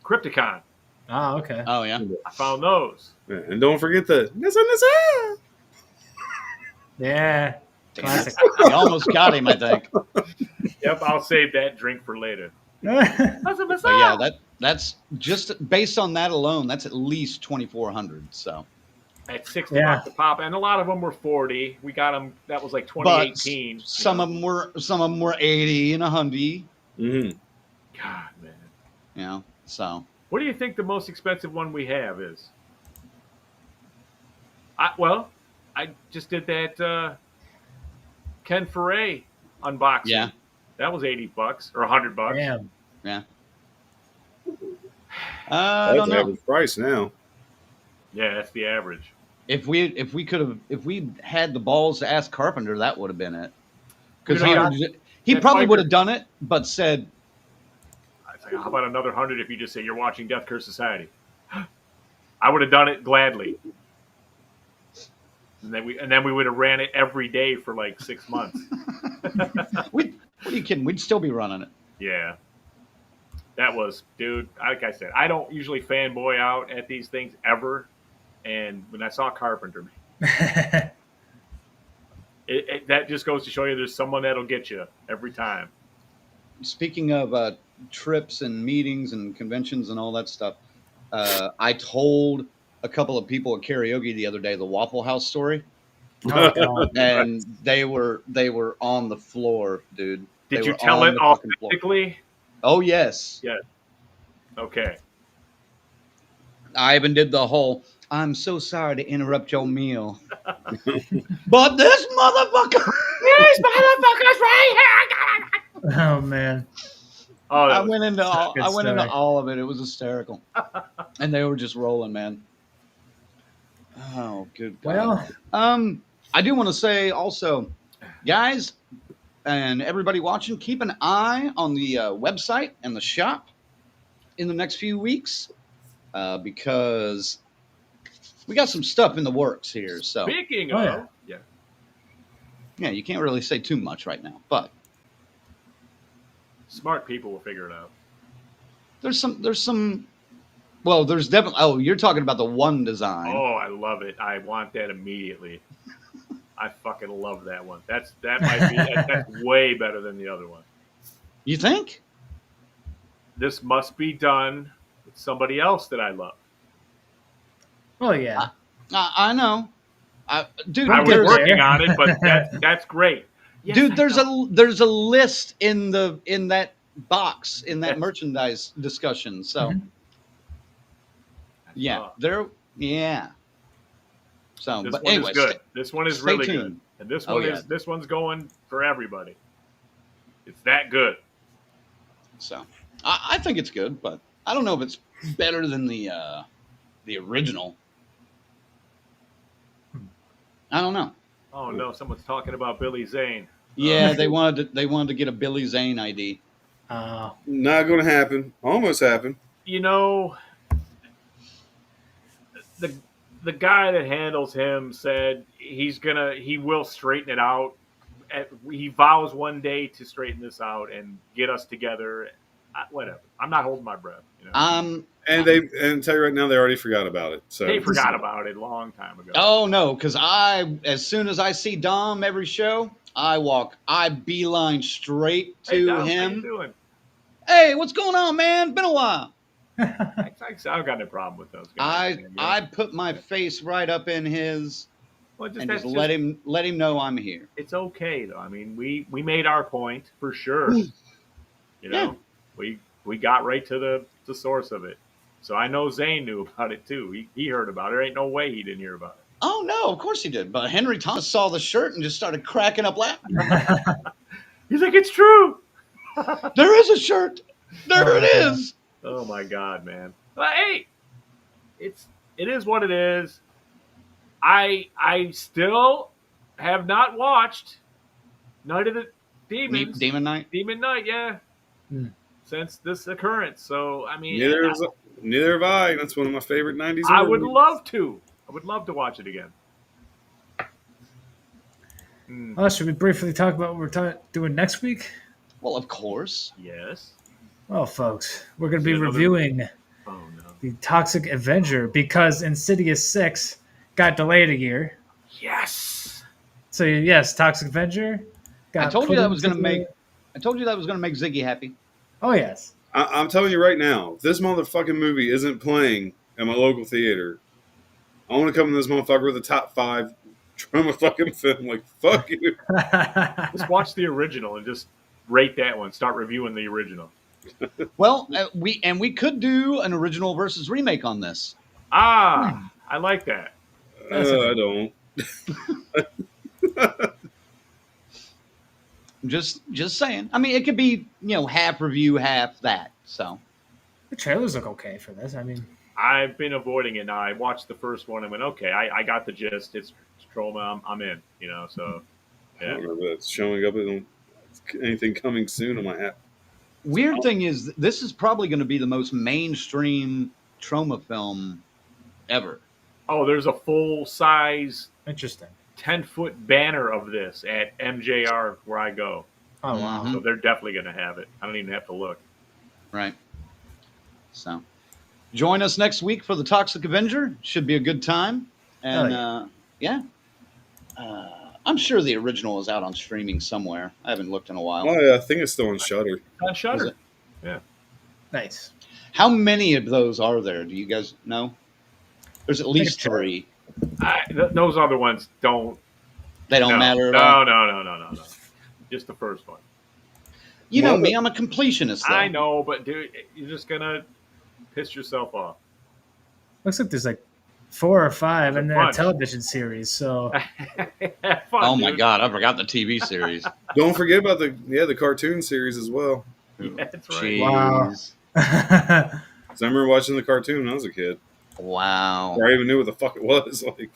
Crypticon. Oh, okay. Oh yeah. I found those. Yeah, and don't forget the Yeah. Classic. You almost got him, I think. Yep, I'll save that drink for later. But yeah, that's just based on that alone. That's at least 2,400. So at $60 a pop, and a lot of them were 40. We got them. That was like 2018. But some of them were 80 and 100. Mm-hmm. God, man. You know, so what do you think the most expensive one we have is? I just did that Ken Foray unboxing. Yeah. That was $80 or $100. Damn. Yeah. I don't know. Average price now. Yeah, that's the average. If we had the balls to ask Carpenter, that would have been it. Because he probably would have done it, but said, "I'd say, how about another 100 if you just say you're watching Death Curse Society?" I would have done it gladly. And then we would have ran it every day for like 6 months. What are you kidding? We'd still be running it. Yeah. That was, dude, like I said, I don't usually fanboy out at these things ever. And when I saw Carpenter, that just goes to show you there's someone that'll get you every time. Speaking of trips and meetings and conventions and all that stuff, I told a couple of people at karaoke the other day the Waffle House story. Oh, and they were on the floor, dude. Did you tell it authentically? Oh yes. Yeah. Okay. I even did the whole "I'm so sorry to interrupt your meal." But this motherfucker these motherfuckers right here. Oh man. Oh, I went into all of it. It was hysterical. And they were just rolling, man. Oh, good God. Well, I do want to say also, guys, and everybody watching, keep an eye on the website and the shop in the next few weeks because we got some stuff in the works here. So speaking of, yeah, you can't really say too much right now, but smart people will figure it out. There's some. Well, there's definitely. Oh, you're talking about the one design. Oh, I love it. I want that immediately. I fucking love that one. That might be that's way better than the other one. You think? This must be done with somebody else that I love. oh yeah. I know, dude. I was working on it, but that's great. Yes, Dude, I there's know. a list in that box in that merchandise discussion. So yeah, yeah. So, This but one anyway, is good. This one is stay really good, tuned. and this Oh one yeah. is this one's going for everybody. It's that good. So I think it's good, but I don't know if it's better than the original. I don't know. Oh no, someone's talking about Billy Zane. Yeah, they wanted to get a Billy Zane ID. Not going to happen. Almost happened. You know, the guy that handles him said he will straighten it out. He vows one day to straighten this out and get us together. Whatever. I'm not holding my breath. You know? And tell you right now, they already forgot about it. So They forgot about it a long time ago. Oh no, because as soon as I see Dom every show, I beeline straight to Dom, him. how you doing? Hey, what's going on, man? Been a while. I've got no problem with those guys. I put my face right up in his, and just let him know I'm here. It's okay though. I mean, we made our point for sure. You know, we got right to the source of it. So I know Zane knew about it too. He heard about it. There ain't no way he didn't hear about it. Oh no, of course he did. But Henry Thomas saw the shirt and just started cracking up laughing. He's like, it's true. There is a shirt. There it is. Oh my God, man. But hey, it is what it is. I still have not watched Night of the Demons. Demon Night? Demon Night, yeah. Since this occurrence. So I mean neither have I. That's one of my favorite 90s movies. I would love to. I would love to watch it again. Well, should we briefly talk about what we're doing next week? Well, of course. Yes. Well, folks, we're going to be reviewing the Toxic Avenger because Insidious 6 got delayed a year. Yes. So yes, Toxic Avenger. I told you that was going to make Ziggy happy. Oh yes. I'm telling you right now, if this motherfucking movie isn't playing at my local theater, I want to come in this motherfucker with a top 5 trauma fucking film. Like, fuck you. Just watch the original and just rate that one. Start reviewing the original. Well, we could do an original versus remake on this. I like that. I don't. Just saying. I mean, it could be, half review, half that. So the trailers look okay for this. I mean, I've been avoiding it now. I watched the first one and went, okay, I got the gist. It's trauma. I'm in. So yeah. I don't remember that's showing up. Anything coming soon on my app. Weird thing is, this is probably going to be the most mainstream trauma film ever. Oh, there's a full size, interesting 10-foot banner of this at MJR where I go. Oh wow! So they're definitely going to have it. I don't even have to look. Right. So, join us next week for the Toxic Avenger. Should be a good time. And I'm sure the original is out on streaming somewhere. I haven't looked in a while. Oh yeah, I think it's still on Shudder. On Shudder. Yeah. Nice. How many of those are there? Do you guys know? There's at least 3. Those other ones don't. They don't matter at all? No. Just the first one. You know me, I'm a completionist, though. I know, but dude, you're just going to piss yourself off. Looks like there's like 4 or 5 and then a television series. So, oh my God, I forgot the TV series. Don't forget about the cartoon series as well. Yeah, that's right. Jeez. Wow. So I remember watching the cartoon when I was a kid. Wow. Or I even knew what the fuck it was. Like,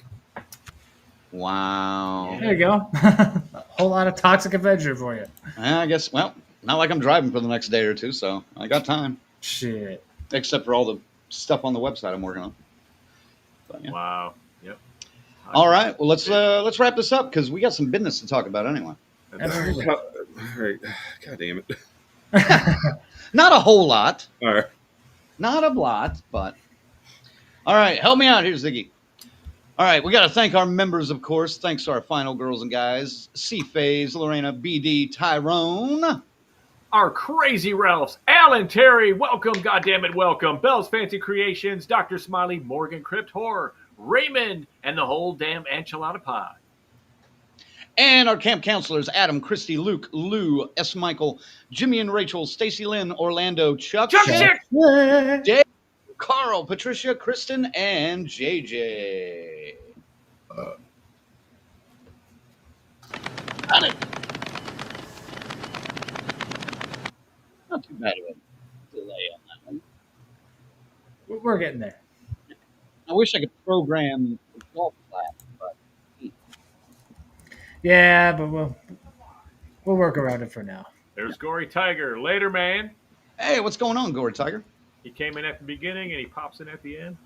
wow. There you go. A whole lot of Toxic Avenger for you. I guess. Well, not like I'm driving for the next day or two, so I got time. Shit. Except for all the stuff on the website I'm working on. But, yeah. Wow. Yep. All right. Well, let's wrap this up because we got some business to talk about anyway. Absolutely. all right. God damn it. Not a whole lot. All right. Not a lot, but all right. Help me out here, Ziggy. All right. We got to thank our members, of course. Thanks to our final girls and guys: C-Phase, Lorena, BD, Tyrone. Our crazy Ralphs, Alan, Terry, welcome, goddammit, welcome. Bell's Fancy Creations, Dr. Smiley, Morgan Crypt Horror, Raymond, and the whole damn enchilada pod. And our camp counselors, Adam, Christy, Luke, Lou, S. Michael, Jimmy and Rachel, Stacy Lynn, Orlando, Chuck, Dave, Carl, Patricia, Kristen, and JJ. Got it. Not too bad of a delay on that one. We're getting there. I wish I could program the golf class, but yeah, but we'll work around it for now. There's Gory Tiger. Later, man. Hey, what's going on, Gory Tiger? He came in at the beginning and he pops in at the end.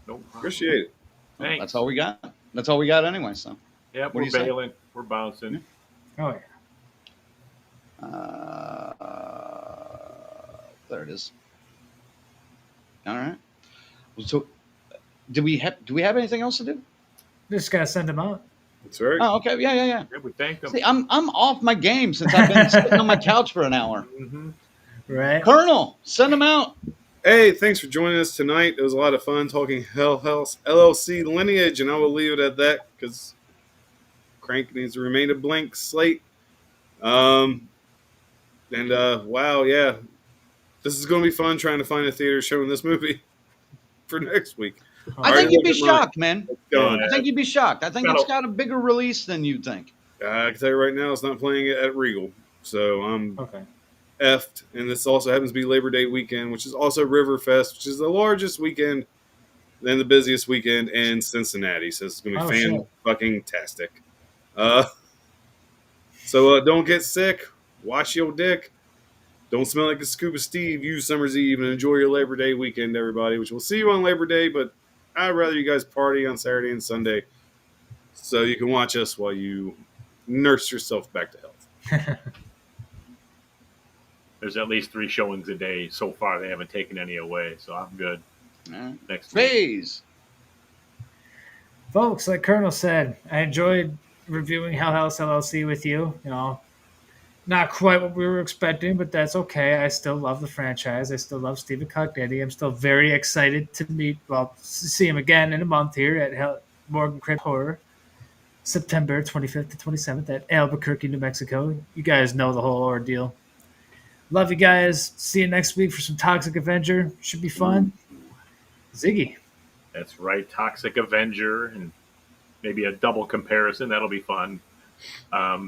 No problem. Appreciate it. Well, Thanks. that's all we got. That's all we got anyway. So. Yeah, What we're do you say? bailing. We're bouncing. Oh yeah. There it is. All right. So, do we have anything else to do? Just gotta send them out. That's right. Oh, okay. Yeah. Yeah, we thank them. See, I'm off my game since I've been sitting on my couch for an hour. Mm-hmm. Right. Colonel, send them out. Hey, thanks for joining us tonight. It was a lot of fun talking Hell House LLC Lineage, and I will leave it at that because Crank needs to remain a blank slate. Wow, yeah. This is going to be fun trying to find a theater showing this movie for next week. I think you'd be shocked, man. Done. I think you'd be shocked. I think it's got a bigger release than you think. I can tell you right now, it's not playing it at Regal. So I'm Okay. effed. And this also happens to be Labor Day weekend, which is also Riverfest, which is the largest weekend and the busiest weekend in Cincinnati. So it's going to be fan-fucking-tastic. So don't get sick. Wash your dick. Don't smell like a scuba Steve. Use Summer's Eve and enjoy your Labor Day weekend, everybody, which we'll see you on Labor Day, but I'd rather you guys party on Saturday and Sunday so you can watch us while you nurse yourself back to health. There's at least 3 showings a day so far. They haven't taken any away, so I'm good. Next week. Phase. Folks, like Colonel said, I enjoyed reviewing Hell House LLC with you. You know, not quite what we were expecting, but that's okay. I still love the franchise. I still love Stephen Cognetti. I'm still very excited to see him again in a month here at Morgan Crypt Horror, September 25th to 27th at Albuquerque, New Mexico. You guys know the whole ordeal. Love you guys. See you next week for some Toxic Avenger. Should be fun. Ziggy. That's right. Toxic Avenger and maybe a double comparison. That'll be fun. I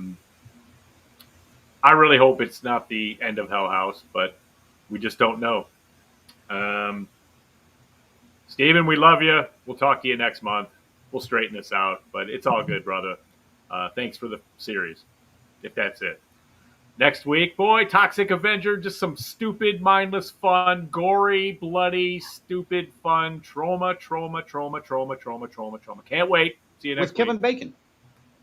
really hope it's not the end of Hell House, but we just don't know. Steven, we love you. We'll talk to you next month. We'll straighten this out, but it's all good, brother. Thanks for the series, if that's it. Next week, boy, Toxic Avenger, just some stupid, mindless fun, gory, bloody, stupid fun, trauma. Can't wait. See you next week. With Kevin Bacon.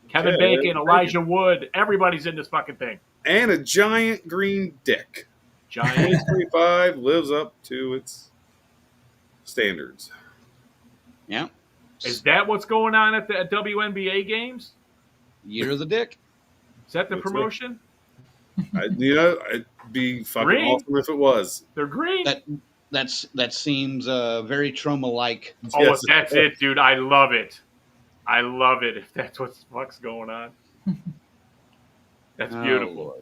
Kevin Bacon, Elijah Wood. Everybody's in this fucking thing. And a giant green dick. Giant. 25 lives up to its standards. Yeah. Is that what's going on at the WNBA games? Year of the Dick. Is that the That's promotion? It'd be fucking Green? awesome if it was. They're green. That seems very trauma-like. Oh, Yes. that's it, dude. I love it. I love it if that's what the fuck's going on. That's beautiful.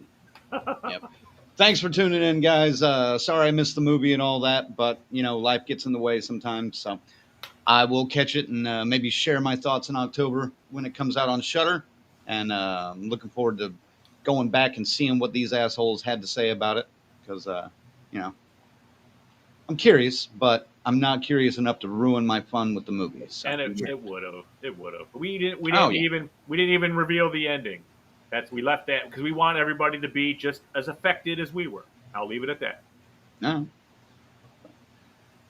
Oh, Lord. Yep. Thanks for tuning in, guys. Sorry I missed the movie and all that, but, life gets in the way sometimes. So I will catch it and maybe share my thoughts in October when it comes out on Shudder. And I'm looking forward to going back and seeing what these assholes had to say about it. Because, I'm curious, but I'm not curious enough to ruin my fun with the movie. So. And it would have. It would have. We didn't even reveal the ending. We left that because we want everybody to be just as affected as we were. I'll leave it at that. No.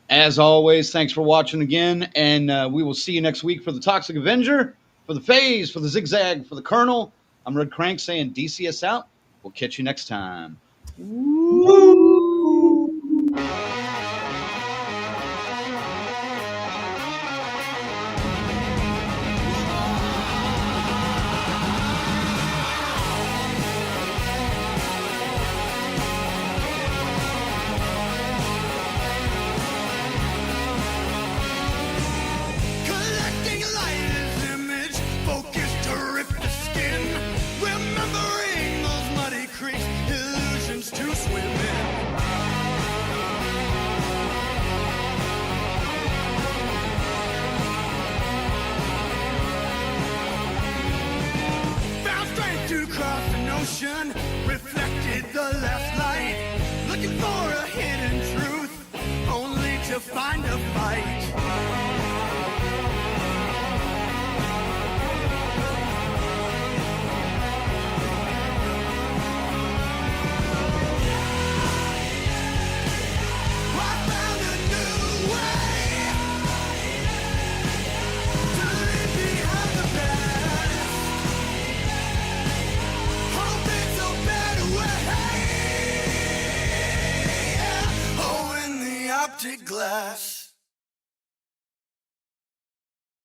As always, thanks for watching again, and we will see you next week for the Toxic Avenger, for the Phase, for the Zigzag, for the Colonel. I'm Red Crank saying DCS out. We'll catch you next time. Woo! Collecting light as image, focused to rip the skin. ocean reflected the left light, looking for a hidden truth, only to find a fight. I found a new way to leave behind the past. Hope it's a better way. Oh, in the optic glass.